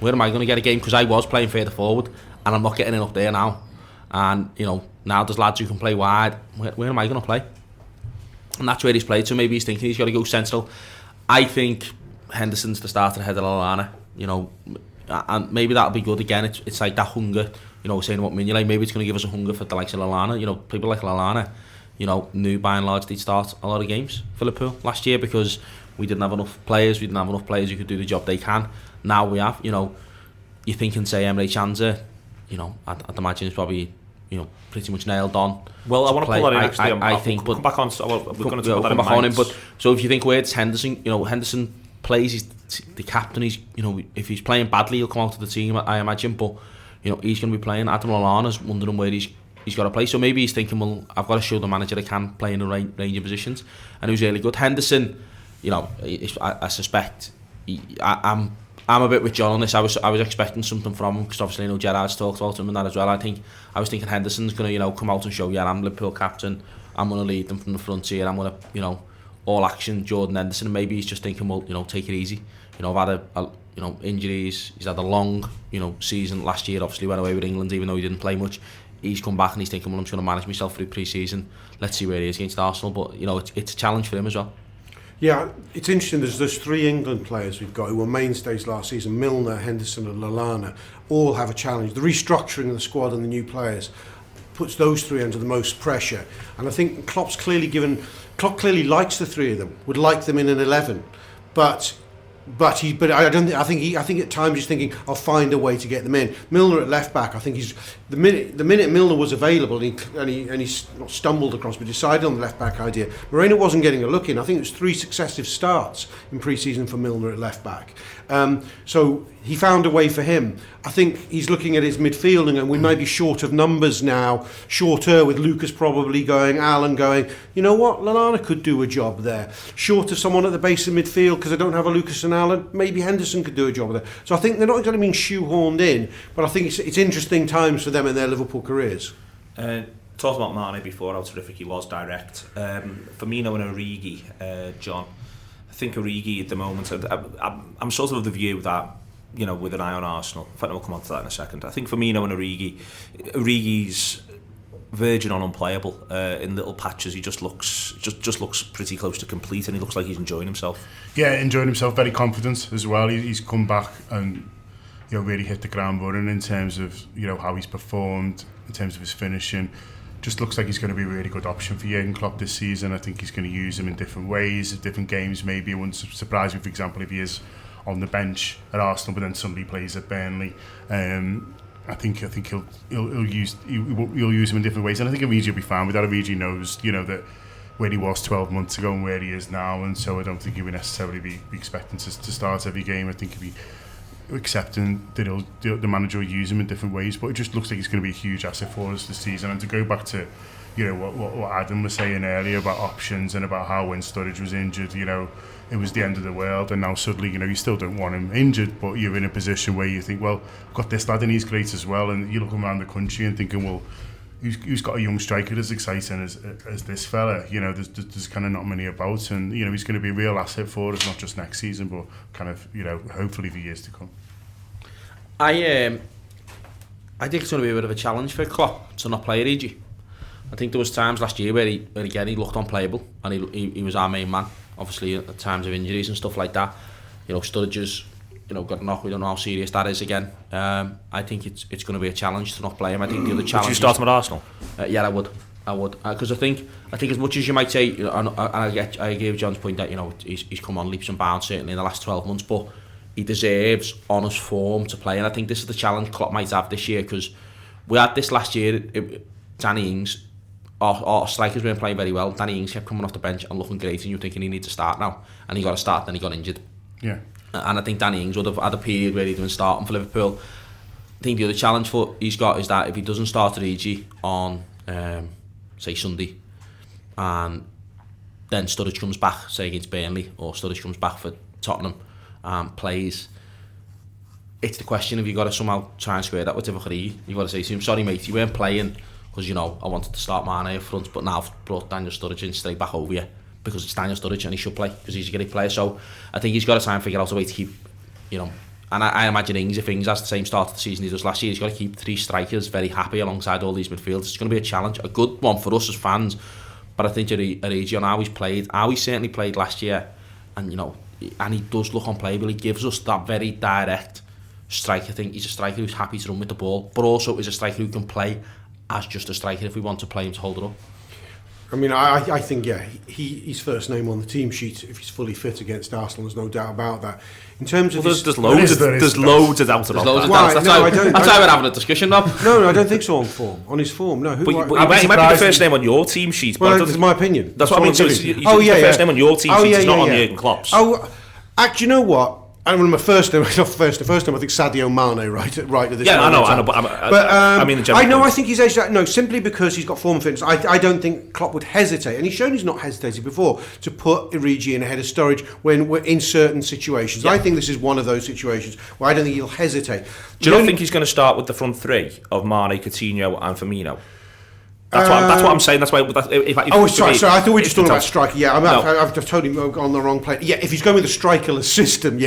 Where am I going to get a game? Because I was playing further forward, and I'm not getting it up there now. And, now there's lads who can play wide. Where am I going to play? And that's where he's played, so maybe he's thinking he's got to go central. I think Henderson's the starter ahead of Lallana, and maybe that'll be good again. It's like that hunger, we're saying about Mignolet, maybe it's going to give us a hunger for the likes of Lallana. People like Lallana, knew by and large they'd start a lot of games for Liverpool last year because we didn't have enough players. We didn't have enough players who could do the job they can. Now we have. You're thinking, say, Emre Canza, I'd imagine it's probably, pretty much nailed on. Well, I want to pull that in actually. I think, but come back on. We're going to talk about that on him. But so if you think where it's Henderson, Henderson plays. He's the captain. He's if he's playing badly, he'll come out of the team. I imagine, but he's going to be playing. Adam Lallana's wondering where he's got to play. So maybe he's thinking, well, I've got to show the manager I can play in a range of positions, and he was really good. Henderson, I suspect. I'm a bit with John on this. I was expecting something from him because obviously Gerrard's talked about him and that as well. I was thinking Henderson's going to come out and show, I'm Liverpool captain. I'm going to lead them from the front here. I'm going to all action Jordan Henderson. And maybe he's just thinking, well, take it easy. I've had injuries. He's had a long season last year. Obviously went away with England even though he didn't play much. He's come back and he's thinking, well, I'm just going to manage myself through pre-season. Let's see where he is against Arsenal. But it's a challenge for him as well. Yeah, it's interesting. There's 3 England players we've got who were mainstays last season. Milner, Henderson and Lallana all have a challenge. The restructuring of the squad and the new players puts those 3 under the most pressure. And I think Klopp clearly likes the 3 of them, would like them in an 11. But But I don't. I think at times he's thinking, I'll find a way to get them in. Milner at left back. I think he's the minute Milner was available, and he not stumbled across, but decided on the left back idea. Moreno wasn't getting a look in. I think it was 3 successive starts in pre-season for Milner at left back. So he found a way for him. I think he's looking at his midfielding, and we may be short of numbers now. Shorter, with Lucas probably going, Allen going. You know what? Lallana could do a job there. Short of someone at the base of midfield because I don't have a Lucas and Allen. Maybe Henderson could do a job there. So I think they're not going to be shoehorned in, but I think it's interesting times for them in their Liverpool careers. Talked about Mane before, how terrific he was direct. Firmino and Origi, John. I think Origi at the moment, I'm sort of the view that, you know, with an eye on Arsenal. In fact, we'll come on to that in a second. I think Firmino and Origi's verging on unplayable in little patches. He just looks pretty close to complete, and he looks like he's enjoying himself. Yeah, enjoying himself, very confident as well. He's come back and, you know, really hit the ground running in terms of, you know, how he's performed, in terms of his finishing. Just looks like he's going to be a really good option for Jurgen Klopp this season. I think he's going to use him in different ways, different games. Maybe it wouldn't surprise me, for example, if he is on the bench at Arsenal, but then suddenly plays at Burnley. I think he'll use him in different ways, and I think Origi will be fine with that. Origi knows, you know, that where he was 12 months ago and where he is now, and so I don't think he would necessarily be expecting to start every game. I think he'll be accepting that the manager will use him in different ways, but it just looks like he's going to be a huge asset for us this season. And to go back to, you know, what Adam was saying earlier about options and about how when Sturridge was injured, you know, it was the end of the world, and now suddenly, you know, you still don't want him injured, but you're in a position where you think, well, I've got this lad and he's great as well, and you're looking around the country and thinking, well, who's got a young striker as exciting as this fella? You know, there's kind of not many about, and, you know, he's going to be a real asset for us, not just next season, but kind of, you know, hopefully for years to come. I think it's going to be a bit of a challenge for Klopp to not play Origi. I think there was times last year where he looked unplayable, and he was our main man. Obviously, at times of injuries and stuff like that, you know, Sturridge's, you know, got a knock. We don't know how serious that is again. I think it's going to be a challenge to not play him. I think the other challenge. Would you start him at Arsenal? Yeah, I would, because I think as much as you might say, you know, and I gave John's point that, you know, he's come on leaps and bounds certainly in the last 12 months, but he deserves honest form to play, and I think this is the challenge Klopp might have this year, because we had this last year. Danny Ings. Our strikers weren't playing very well. Danny Ings kept coming off the bench and looking great, and you're thinking he needs to start now, and he got to start, then he got injured. Yeah. And I think Danny Ings would have had a period where he didn't start for Liverpool. I think the other challenge he's got is that if he doesn't start Origi on, say, Sunday, and then Sturridge comes back, say against Burnley, or Sturridge comes back for Tottenham and plays, it's the question of you got to somehow try and square that with Origi. You've got to say to him, sorry mate, you weren't playing because, you know, I wanted to start Mane up front, but now I've brought Daniel Sturridge in straight back over you because it's Daniel Sturridge and he should play because he's a great player. So I think he's got to try and figure out a way to keep, you know, and I imagine if Ings has the same start of the season he does last year, he's got to keep 3 strikers very happy alongside all these midfielders. It's going to be a challenge, a good one for us as fans, but I think Origi on how he certainly played last year, and, you know, and he does look unplayable. He gives us that very direct striker. I think he's a striker who's happy to run with the ball, but also is a striker who can play as just a striker if we want to play him to hold it up. I mean, I think, yeah, he's first name on the team sheet if he's fully fit against Arsenal. There's no doubt about that. In terms of there's loads of doubt about that. That's why we're having a discussion, Rob. No, I don't think so on his form. No, but he might be the first name on your team sheet. Well, that's my opinion. That's what I mean. So he's the first name on your team sheet. It's not on Jurgen Klopp's. Actually, you know what? I remember first name. I think Sadio Mane, right at this. Yeah, I know, but I mean, I think he's aged out. No, simply because he's got form fitness. I don't think Klopp would hesitate, and he's shown he's not hesitated before to put Origi in ahead of Sturridge when we're in certain situations. Yeah. I think this is one of those situations where I don't think he'll hesitate. Do you not think he's going to start with the front 3 of Mane, Coutinho, and Firmino? That's what I'm saying. That's why. Sorry. I thought we were just talking about striker. Yeah, I've totally gone the wrong place. Yeah, if he's going with a strikerless system,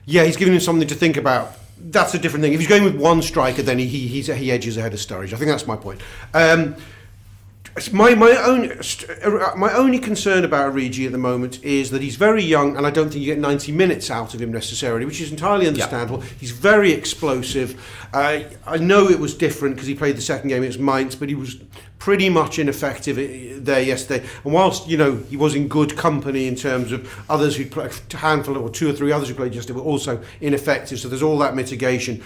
he's giving him something to think about. That's a different thing. If he's going with one striker, then he edges ahead of Sturridge. I think that's my point. My only concern about Origi at the moment is that he's very young, and I don't think you get 90 minutes out of him necessarily, which is entirely understandable. Yeah. He's very explosive. I know it was different because he played the second game against Mainz, but he was pretty much ineffective there yesterday. And whilst he was in good company in terms of others who played, a handful or two or three others who played yesterday were also ineffective. So there's all that mitigation.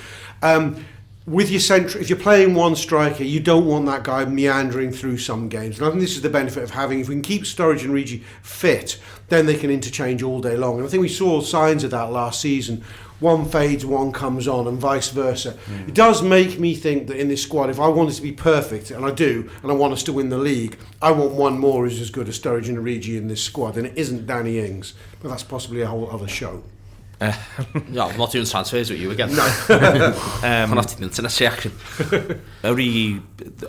With your if you're playing one striker, you don't want that guy meandering through some games. And I think this is the benefit of having, if we can keep Sturridge and Origi fit, then they can interchange all day long. And I think we saw signs of that last season. One fades, one comes on, and vice versa. It does make me think that in this squad, if I want it to be perfect, and I do, and I want us to win the league, I want one more who's as good as Sturridge and Origi in this squad, and it isn't Danny Ings. But that's possibly a whole other show. Yeah, I'm not doing transfers with you again. No. I'm not doing internet reaction. Origi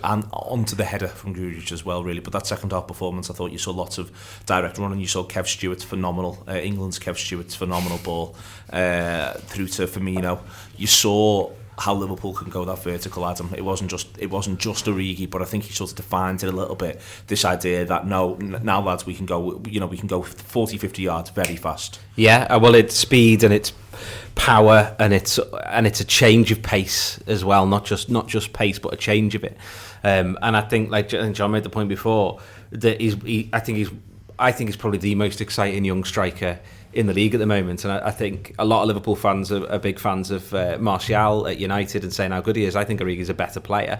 and onto the header from Grujic as well, really. But that second half performance, I thought you saw lots of direct running. You saw Kev Stewart's phenomenal, England's Kev Stewart's phenomenal ball through to Firmino. You saw how Liverpool can go that vertical, Adam. It wasn't just Origi, but I think he sort of defined it a little bit. This idea that now lads, we can go 40-50 yards very fast. Yeah, well, it's speed and it's power and it's a change of pace as well, not just pace, but a change of it. And I think, like John made the point before, that I think he's probably the most exciting young striker in the league at the moment, and I think a lot of Liverpool fans are big fans of Martial at United and saying how good he is. I think Origi's a better player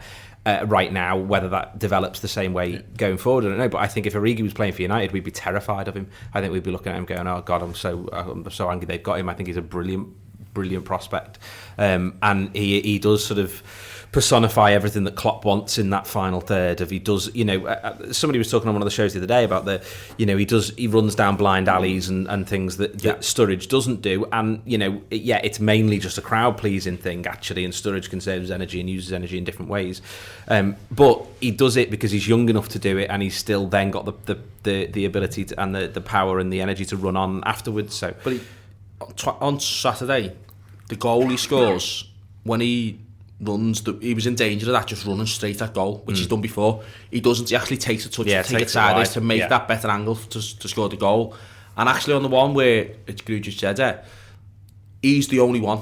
right now. Whether that develops the same way going forward, I don't know. But I think if Origi was playing for United, we'd be terrified of him. I think we'd be looking at him going, "Oh God, I'm so angry they've got him." I think he's a brilliant prospect, and he does sort of personify everything that Klopp wants in that final third. If he does, somebody was talking on one of the shows the other day about he runs down blind alleys and things that Sturridge doesn't do, and it's mainly just a crowd pleasing thing actually, and Sturridge conserves energy and uses energy in different ways, but he does it because he's young enough to do it, and he's still then got the ability to, and the power and the energy to run on afterwards. So, but on Saturday, the goal he scores when he runs, he was in danger of that just running straight at goal, which he's done before. He doesn't. He actually takes a touch, takes it sideways to make that better angle to score the goal. And actually, on the one where it's Grujic said, he's the only one.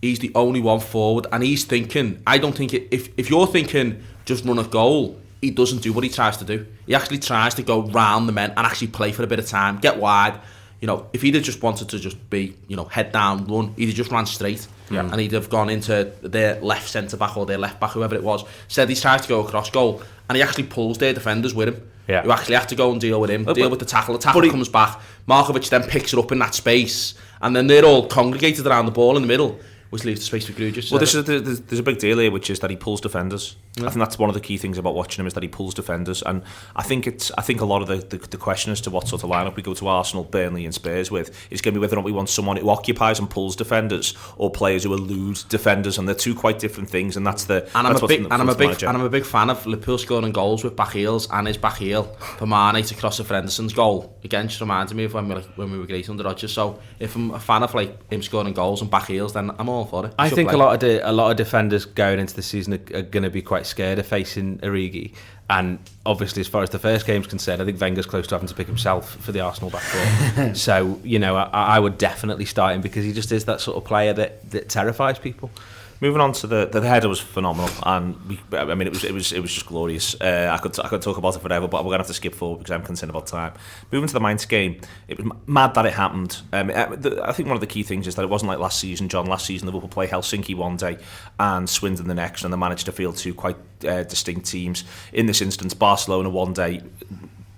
He's the only one forward, and he's thinking. I don't think if you're thinking just run at goal, he doesn't do what he tries to do. He actually tries to go round the men and actually play for a bit of time, get wide. If he'd have just wanted to just be, head down, run, he'd have just ran straight. Yeah. And he'd have gone into their left centre-back or their left-back, whoever it was. Said he tries to go across goal, and he actually pulls their defenders with him. Yeah. You actually have to go and deal with him, deal with the tackle. The tackle comes back. Markovic then picks it up in that space, and then they're all congregated around the ball in the middle, which leaves the space for Grujic. Well, there's a big deal here, which is that he pulls defenders. Yeah. I think that's one of the key things about watching him, is that he pulls defenders, and I think a lot of the question as to what sort of lineup we go to Arsenal, Burnley and Spurs with is going to be whether or not we want someone who occupies and pulls defenders, or players who elude defenders, and they're two quite different things. And that's the I'm a big fan of Liverpool scoring goals with back heels, and his back heel for Mane to cross a Henderson's goal again just reminded me of when we were great under Rodgers. So if I'm a fan of him scoring goals and back heels, then I'm all for it. I think a lot of defenders going into the season are going to be quite scared of facing Origi, and obviously as far as the first game's concerned, I think Wenger's close to having to pick himself for the Arsenal back four. So I would definitely start him, because he just is that sort of player that terrifies people. Moving on to the header was phenomenal, and it was just glorious. I could talk about it forever, but we're gonna have to skip forward because I'm concerned about time. Moving to the Mainz game, it was mad that it happened. I think one of the key things is that it wasn't like last season, John. Last season, Liverpool play Helsinki one day and Swindon the next, and they managed to field two quite distinct teams. In this instance, Barcelona one day,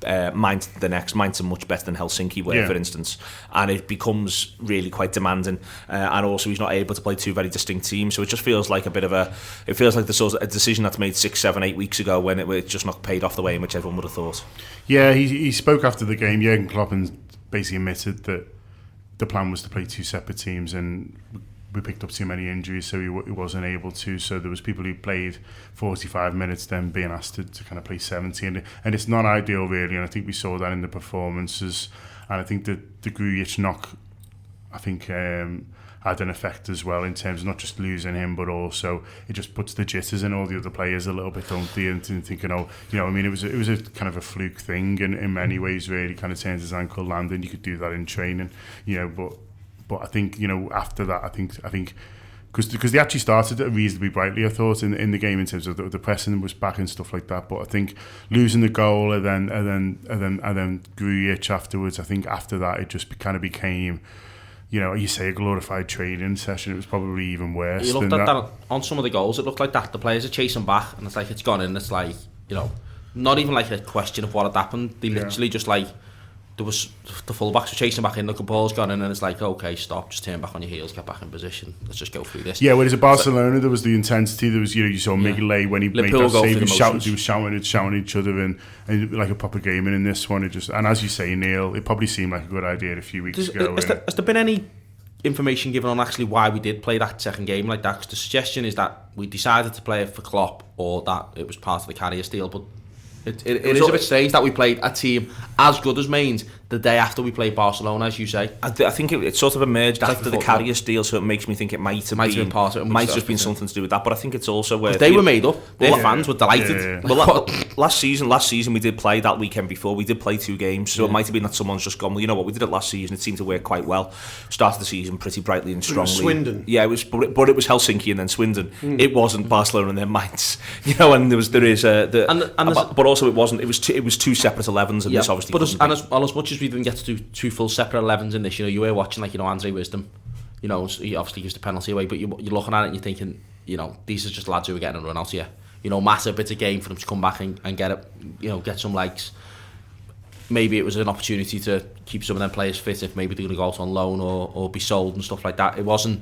Mainz the next. Mainz are much better than Helsinki were, for instance, and it becomes really quite demanding, and also he's not able to play two very distinct teams, so it just feels like it feels like the sort of a decision that's made 6, 7, 8 weeks ago, when it just not paid off the way in which everyone would have thought. Yeah, he spoke after the game. Jurgen Klopp basically admitted that the plan was to play two separate teams, and we picked up too many injuries, so he wasn't able to. So there was people who played 45 minutes, then being asked to kind of play 70, and it's not ideal really. And I think we saw that in the performances. And I think the Grujic knock, I think had an effect as well in terms of not just losing him, but also it just puts the jitters in all the other players a little bit, don't they? And thinking, I mean, it was a kind of a fluke thing in many ways. Really, kind of turns his ankle landing. You could do that in training, but I think after that, I think. Because they actually started reasonably brightly, I thought, in the game in terms of the pressing was back and stuff like that. But I think losing the goal and then Grujic afterwards, I think after that it just kind of became, you say a glorified training session. It was probably even worse. You looked at that on some of the goals. It looked like that the players are chasing back, and it's like it's gone in. It's like not even like a question of what had happened. They literally just like. There was the fullbacks were chasing back in, the ball's gone in, and it's like, okay, stop, just turn back on your heels, get back in position, let's just go through this. Yeah, whereas at Barcelona there was the intensity, there was you saw Miguel when he made that save, he was shouting at each other and like a proper game. And in this one, and as you say, Neil, it probably seemed like a good idea a few weeks ago. Has there been any information given on actually why we did play that second game like that? Because the suggestion is that we decided to play it for Klopp, or that it was part of the carrier steal, but it is a bit strange that we played a team as good as Mainz the day after we played Barcelona, as you say. I think it sort of emerged after the carrier steal, so it makes me think it might have been part of it. Might have just been something to do with that, but I think it's also where they were made up. Their fans were delighted. Yeah. Well, last season we did play that weekend before. We did play 2 games, so it might have been that someone's just gone, well, you know what, we did it last season. It seemed to work quite well. Started the season pretty brightly and strongly. Swindon. Yeah, it was, but it was Helsinki and then Swindon. It wasn't Barcelona and then Mainz. And but also it wasn't. It was 2 separate 11s, and this obviously. But as much as we didn't get to do 2 full separate 11s in this, you were watching like Andre Wisdom. He obviously gives the penalty away, but you're looking at it and you're thinking, these are just lads who are getting a run out here. Massive bit of game for them to come back and get it, get some legs. Maybe it was an opportunity to keep some of them players fit if maybe they're going to go out on loan or be sold and stuff like that. It wasn't.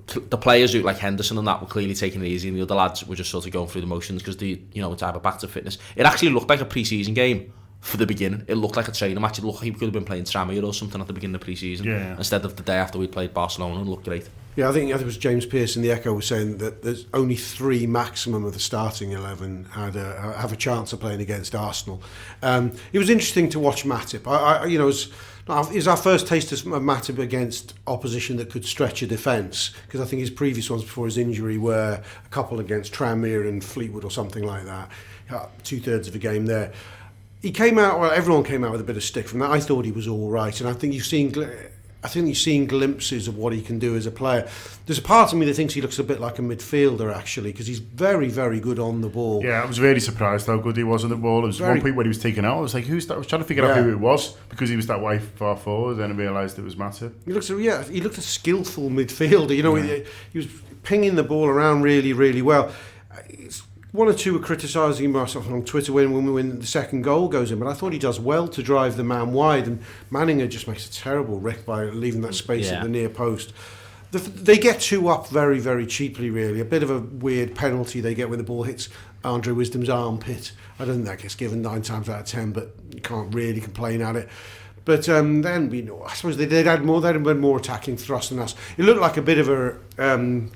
The players who like Henderson and that were clearly taking it easy, and the other lads were just sort of going through the motions because it's either back to fitness. It actually looked like a pre-season game for the beginning. It looked like a training match. It looked like he could have been playing Tranmere or something at the beginning of the pre-season instead of the day after we played Barcelona. It looked great. Yeah, I think it was James Pearce in the Echo was saying that there's only 3 maximum of the starting 11 have a chance of playing against Arsenal. It was interesting to watch Matip. It was our first taste of Matip against opposition that could stretch a defence, because I think his previous ones before his injury were a couple against Tranmere and Fleetwood or something like that. 2/3 of a game there. He came out. Well, everyone came out with a bit of stick from that. I thought he was all right, and I think you've seen glimpses of what he can do as a player. There's a part of me that thinks he looks a bit like a midfielder, actually, because he's very, very good on the ball. Yeah, I was really surprised how good he was on the ball. It was one point when he was taken out. I was like, who's that? I was trying to figure out who it was, because he was that way far forward. Then I realised it was Matip. He looked a skillful midfielder. He was pinging the ball around really, really well. One or two were criticising him on Twitter when the second goal goes in, but I thought he does well to drive the man wide, and Manninger just makes a terrible wreck by leaving that space at the near post. They get 2 up very, very cheaply, really. A bit of a weird penalty they get when the ball hits Andre Wisdom's armpit. I don't think that gets given 9 times out of 10, but you can't really complain at it. But then, I suppose they'd had more attacking thrust than us. It looked like a bit of a,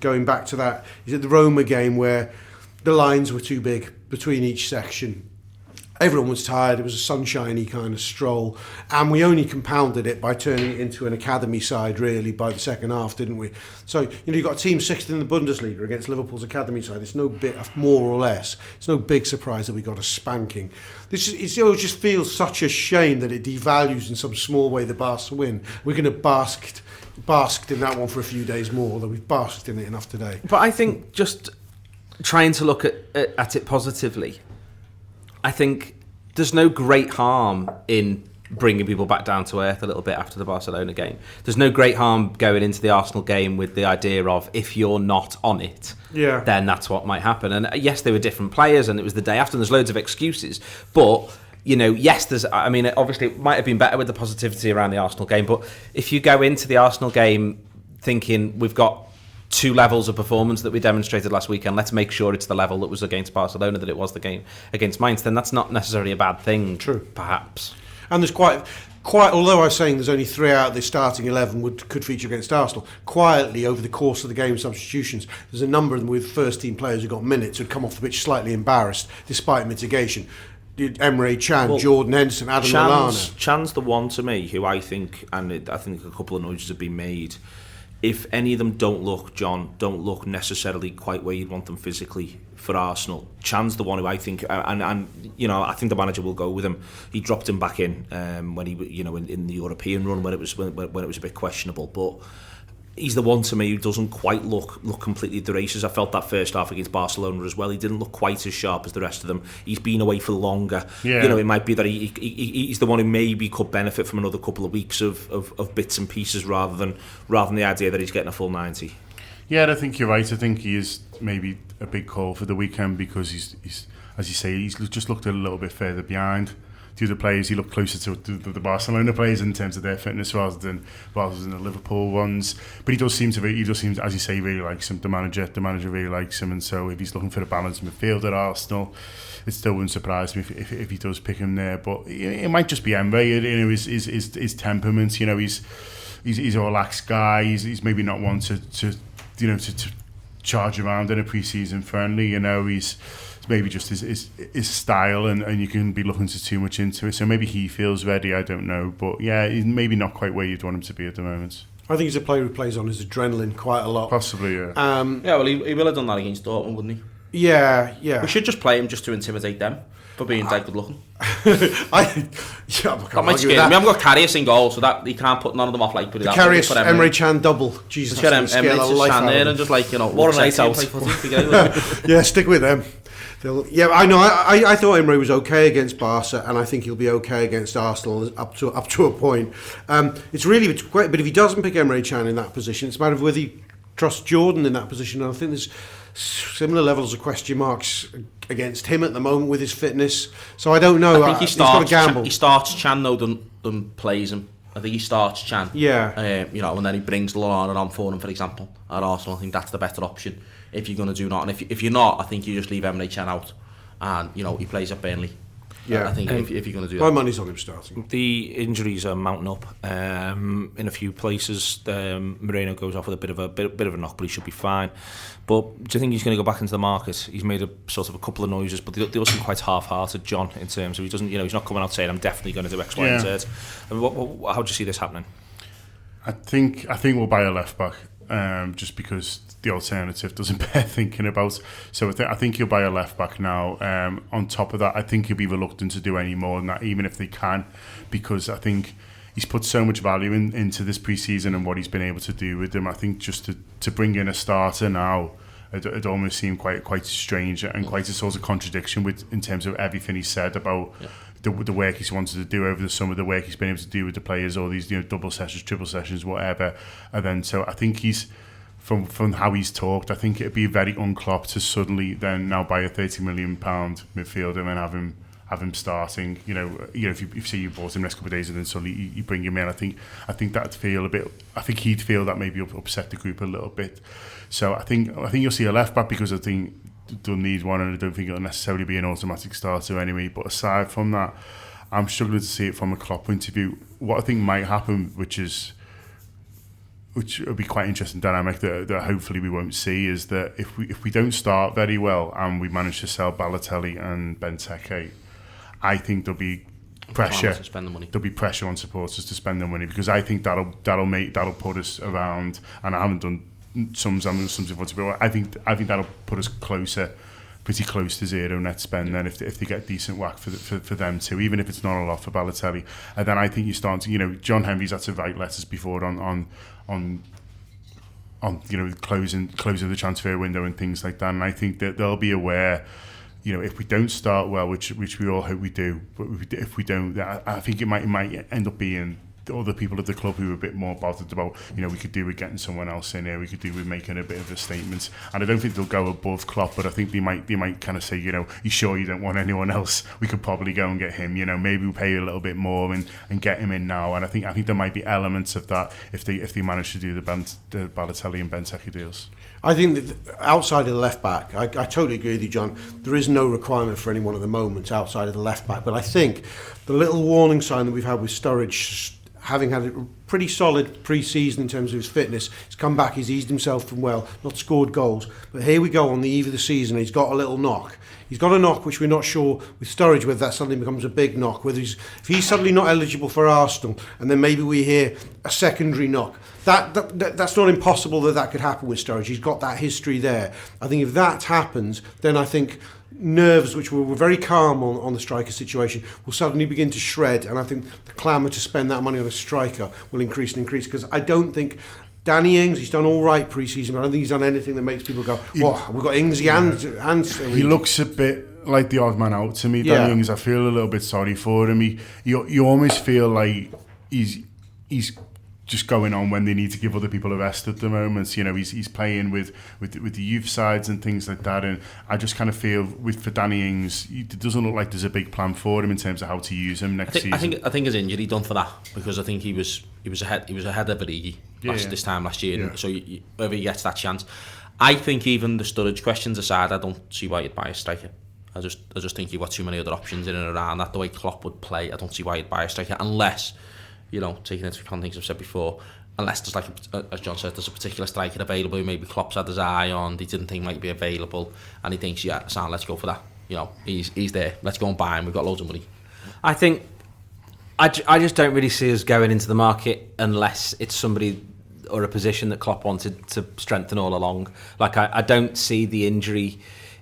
going back to that, is it the Roma game where the lines were too big between each section. Everyone was tired. It was a sunshiny kind of stroll, and we only compounded it by turning it into an academy side, really, by the second half, didn't we? So you've got a team 6th in the Bundesliga against Liverpool's academy side. It's no bit, more or less. It's no big surprise that we got a spanking. It just feels such a shame that it devalues in some small way the Barca win. We're going to basked in that one for a few days more, although we've basked in it enough today. But I think just trying to look at it positively, I think there's no great harm in bringing people back down to earth a little bit after the Barcelona game. There's no great harm going into the Arsenal game with the idea of, if you're not on it, then that's what might happen. And yes, they were different players, and it was the day after, and there's loads of excuses. But yes, obviously it might have been better with the positivity around the Arsenal game. But if you go into the Arsenal game thinking we've got 2 levels of performance that we demonstrated last weekend, let's make sure it's the level that was against Barcelona, that it was the game against Mainz, then that's not necessarily a bad thing. True. Perhaps. And there's quite, although I was saying there's only 3 out of the starting 11 could feature against Arsenal, quietly over the course of the game, substitutions, there's a number of them with first-team players who got minutes who'd come off the pitch slightly embarrassed, despite mitigation. Emre Can, Jordan Henderson, Adam Lallana. Chan's the one to me who I think, and I think a couple of noises have been made, if any of them don't look necessarily quite where you'd want them physically for Arsenal, Chan's the one who I think, and you know, I think the manager will go with him. He dropped him back in when he, you know, in the European run when it was a bit questionable, but he's the one to me who doesn't quite look completely at the races. I felt that first half against Barcelona as well. He didn't look quite as sharp as the rest of them. He's been away for longer. Yeah. You know, it might be that he's the one who maybe could benefit from another couple of weeks of bits and pieces rather than the idea that he's getting a full 90. Yeah, I think you're right. I think he is maybe a big call for the weekend because he's as you say, he's just looked a little bit further behind the other players. He looked closer to the Barcelona players in terms of their fitness rather than the Liverpool ones. But he does seem, as you say, really likes him. The manager really likes him, and so if he's looking for a balanced midfield at Arsenal, it still wouldn't surprise me if he does pick him there. But it might just be Emre, you know, his temperament. You know, he's a relaxed guy. He's maybe not one to charge around in a pre-season friendly. You know, he's maybe just his style, and you can be looking too much into it. So maybe he feels ready, I don't know. But yeah, he's maybe not quite where you'd want him to be at the moment. I think he's a player who plays on his adrenaline quite a lot. Possibly, yeah. Yeah, well, he will have done that against Dortmund, wouldn't he? Yeah. We should just play him just to intimidate them for being dead good looking. That might scare them. We haven't got Karius in goal, so that he can't put none of them off. Like, put it out. Karius, Emre Can double. Jesus, that's Emre to stand there and just, like, you know, what a night out. Yeah, stick with them. I know. I thought Emre was okay against Barca, and I think he'll be okay against Arsenal up to a point. It's great, but if he doesn't pick Emre Can in that position, it's a matter of whether he trusts Jordan in that position. And I think there's similar levels of question marks against him at the moment with his fitness. So I don't know. I think he's got to gamble. He starts Can though, than plays him. I think he starts Can. Yeah. You know, and then he brings Lallana on for him, for example, at Arsenal. I think that's the better option if you're going to do that. And if you're not, I think you just leave Emre Can out, and you know he plays at Burnley. Yeah, I think if you're going to do that, my money's on him starting. The injuries are mounting up in a few places. Moreno goes off with a bit of a knock, but he should be fine. But do you think he's going to go back into the market? He's made a couple of noises, but they all seem quite half-hearted, John, in terms of he doesn't, you know, he's not coming out saying I'm definitely going to do X, Y, and Z. I mean, how do you see this happening? I think we'll buy a left back, just because the alternative doesn't bear thinking about. So I think he'll buy a left back now. On top of that, I think he'll be reluctant to do any more than that, even if they can, because I think he's put so much value into this pre-season and what he's been able to do with them. I think just to bring in a starter now, it almost seemed quite strange and quite a sort of contradiction in terms of everything he said about the work he's wanted to do over the summer, the work he's been able to do with the players, all these, you know, double sessions, triple sessions, whatever. And then so I think he's, from how he's talked, I think it'd be very un-Klopp to suddenly then now buy a £30 million midfielder and have him starting. You know, if you say you bought him the next couple of days and then suddenly you bring him in, I think that'd feel a bit. I think he'd feel that maybe upset the group a little bit. So I think you'll see a left back, because I think they'll need one, and I don't think it'll necessarily be an automatic starter anyway. But aside from that, I'm struggling to see it from a Klopp point of view. What I think might happen, which would be quite interesting dynamic that hopefully we won't see, is that if we don't start very well and we manage to sell Balotelli and Benteke, I think there'll be pressure. To spend the money. There'll be pressure on supporters to spend their money, because I think that'll put us around. And I haven't done sums but I think that'll put us pretty close to zero net spend. Then if they get decent whack for them too, even if it's not a lot for Balotelli. And then I think you start to, you know, John Henry's had to write letters before on you know, closing the transfer window and things like that. And I think that they'll be aware, you know, if we don't start well, which we all hope we do, but if we don't, I think it might end up being other people at the club who are a bit more bothered about, you know, we could do with getting someone else in here, we could do with making a bit of a statement. And I don't think they'll go above Klopp, but I think they might kind of say, you know, you sure you don't want anyone else? We could probably go and get him, you know, maybe we'll pay you a little bit more and get him in now. And I think there might be elements of that if they manage to do the Balotelli and Benteke deals. I think that outside of the left back, I totally agree with you, John. There is no requirement for anyone at the moment outside of the left back. But I think the little warning sign that we've had with Sturridge having had a pretty solid pre-season in terms of his fitness. He's come back, he's eased himself from well, not scored goals. But here we go on the eve of the season, he's got a little knock. He's got a knock which we're not sure with Sturridge whether that suddenly becomes a big knock, whether if he's suddenly not eligible for Arsenal and then maybe we hear a secondary knock. That's not impossible that could happen with Sturridge. He's got that history there. I think if that happens, then I think nerves, which were very calm on the striker situation, will suddenly begin to shred, and I think the clamour to spend that money on a striker will increase, because I don't think Danny Ings, he's done all right pre-season, but I don't think he's done anything that makes people go, "What? We've got Ingsy and he looks a bit like the odd man out to me. Yeah. Danny Ings, I feel a little bit sorry for him. You almost feel like he's just going on when they need to give other people a rest at the moment. You know, he's playing with the youth sides and things like that, and I just kind of feel for Danny Ings, it doesn't look like there's a big plan for him in terms of how to use him next season. I think his injury done for that, because I think he was ahead of Origi this time last year. Yeah. So whether he gets that chance, I think even the Sturridge questions aside, I don't see why you'd buy a striker. I just think you've got too many other options in and around that. The way Klopp would play, I don't see why you'd buy a striker unless, you know, taking into account things I've said before, unless there's like, as John said, there's a particular striker available who maybe Klopp's had his eye on, he didn't think might be available, and he thinks, yeah, Sam, let's go for that. You know, he's there. Let's go and buy him. We've got loads of money. I think I just don't really see us going into the market unless it's somebody or a position that Klopp wanted to strengthen all along. Like I don't see the injury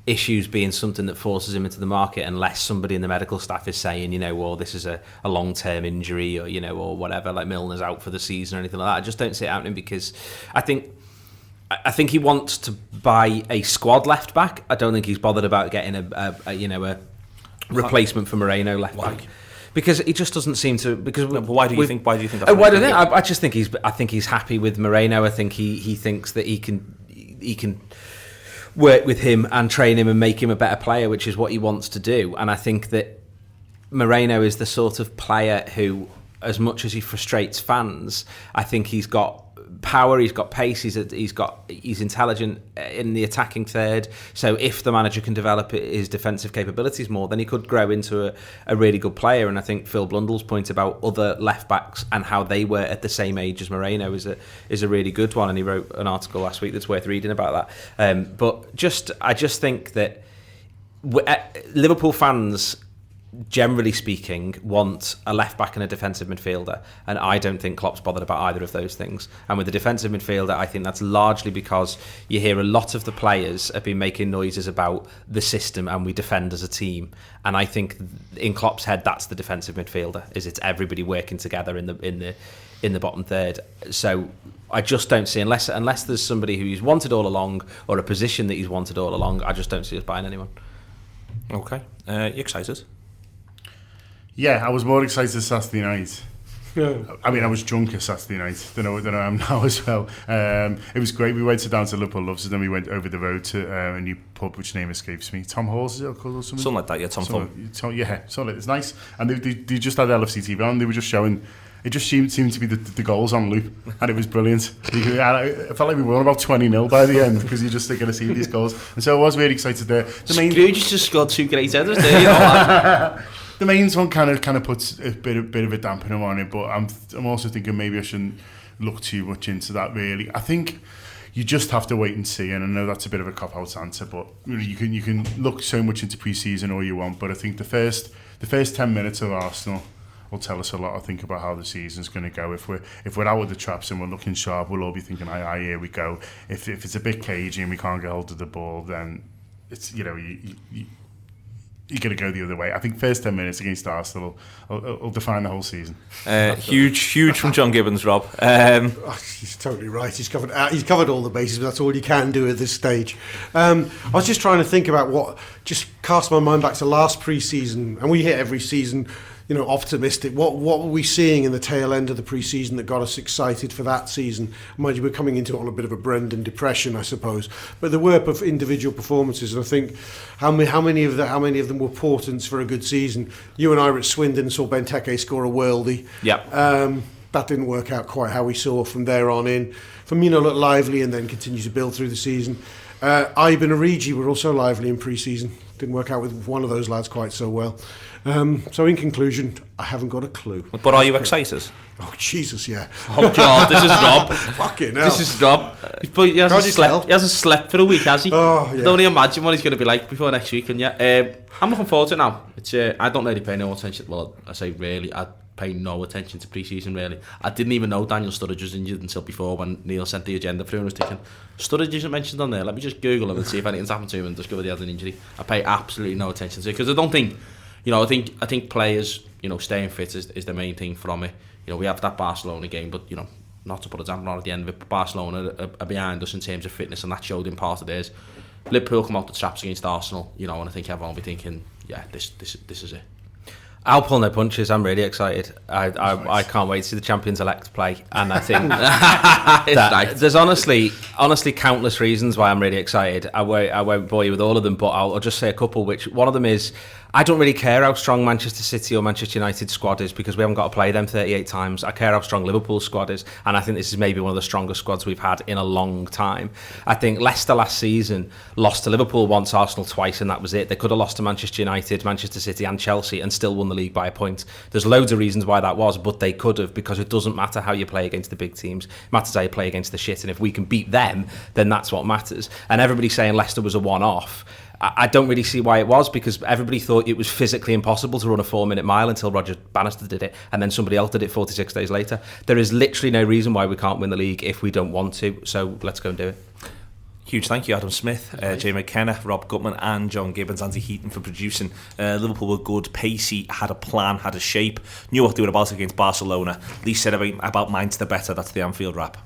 issues being something that forces him into the market unless somebody in the medical staff is saying, you know, well, this is a long-term injury, or, you know, or whatever, like Milner's out for the season or anything like that. I just don't see it happening, because I think he wants to buy a squad left back. I don't think he's bothered about getting a replacement for Moreno left back. Because he just doesn't seem to. Because why do you think? Why do you think? I just think he's happy with Moreno. I think he thinks that he can work with him and train him and make him a better player, which is what he wants to do. And I think that Moreno is the sort of player who, as much as he frustrates fans, I think he's got power, he's got pace, he's intelligent in the attacking third. So if the manager can develop his defensive capabilities more, then he could grow into a really good player. And I think Phil Blundell's point about other left backs and how they were at the same age as Moreno is a really good one, and he wrote an article last week that's worth reading about that. But I just think that Liverpool fans, generally speaking, want a left back and a defensive midfielder, and I don't think Klopp's bothered about either of those things. And with the defensive midfielder, I think that's largely because you hear a lot of the players have been making noises about the system and we defend as a team, and I think in Klopp's head that's the defensive midfielder, is it's everybody working together in the bottom third. So I just don't see, unless there's somebody who he's wanted all along or a position that he's wanted all along, I just don't see us buying anyone. Okay, you excited? Yeah, I was more excited Saturday night. Yeah. I mean, I was drunker Saturday night than I am now as well. It was great. We went down to Liverpool Loves, and then we went over the road to a new pub, which name escapes me. Tom Hall's, is it called, or something? Something like that, yeah, Tom Thumb. Yeah, solid. It's nice. And they just had LFC TV on. They were just showing. It just seemed to be the goals on loop, and it was brilliant. I felt like we won about 20-0 by the end, because you're just going to see these goals. And so I was really excited there. Scrooge just scored 2 great headers there, you know. The Mainz one kind of puts a bit of a dampener on it, but I'm also thinking maybe I shouldn't look too much into that, really. I think you just have to wait and see, and I know that's a bit of a cop-out answer, but you can look so much into pre-season all you want, but I think the first 10 minutes of Arsenal will tell us a lot, I think, about how the season's going to go. If we're out with the traps and we're looking sharp, we'll all be thinking, aye, here we go. If it's a bit cagey and we can't get hold of the ball, then it's, you know, you're going to go the other way. I think first 10 minutes against Arsenal will define the whole season. Huge from John Gibbons, Rob. He's totally right. He's covered all the bases, but that's all you can do at this stage. I was just trying to think about just cast my mind back to last pre-season, and we hit every season, you know, optimistic. What were we seeing in the tail end of the pre-season that got us excited for that season? Mind you, we're coming into it on a bit of a Brendan depression, I suppose. But there were individual performances, and I think how many of them were portents for a good season. You and I were at Swindon and saw Benteke score a worldie. Yeah. that didn't work out quite how we saw from there on in. Firmino looked lively and then continued to build through the season. Ibe and Origi were also lively in pre-season. Didn't work out with one of those lads quite so well. So in conclusion, I haven't got a clue. But are you excited? Oh, Jesus, yeah. Oh, God, this is Rob. Fucking hell. This is Rob. He hasn't slept for a week, has he? Oh, yeah. I can only imagine what he's going to be like before next week. And yeah, I'm looking forward to it now. It's I don't really pay no attention. Well, I say really, I pay no attention to pre-season really. I didn't even know Daniel Sturridge was injured until before when Neil sent the agenda through and was thinking, Sturridge isn't mentioned on there. Let me just Google him and see if anything's happened to him and discover he had an injury. I pay absolutely no attention to it because I don't think, I think players, staying fit is the main thing from it. We have that Barcelona game, but not to put a damper on at the end of it, but Barcelona are behind us in terms of fitness, and that showed in part of theirs. Liverpool come out the traps against Arsenal, and I think everyone will be thinking, yeah, this is it. I'll pull no punches. I'm really excited. I can't wait to see the Champions-elect play, and I think that there's honestly countless reasons why I'm really excited. I won't bore you with all of them, but I'll just say a couple. Which one of them is, I don't really care how strong Manchester City or Manchester United squad is because we haven't got to play them 38 times. I care how strong Liverpool's squad is, and I think this is maybe one of the strongest squads we've had in a long time. I think Leicester last season lost to Liverpool once, Arsenal twice, and that was it. They could have lost to Manchester United, Manchester City and Chelsea and still won the league by a point. There's loads of reasons why that was, but they could have, because it doesn't matter how you play against the big teams. It matters how you play against the shit, and if we can beat them, then that's what matters. And everybody's saying Leicester was a one-off. I don't really see why it was, because everybody thought it was physically impossible to run a 4-minute mile until Roger Bannister did it, and then somebody else did it 46 days later. There is literally no reason why we can't win the league if we don't want to, so let's go and do it. Huge thank you, Adam Smith, Jay McKenna, Rob Gutmann and John Gibbons, Andy Heaton for producing. Liverpool were good, pacey, had a plan, had a shape, knew what they were about against Barcelona. Least said about Mainz the better. That's the Anfield wrap.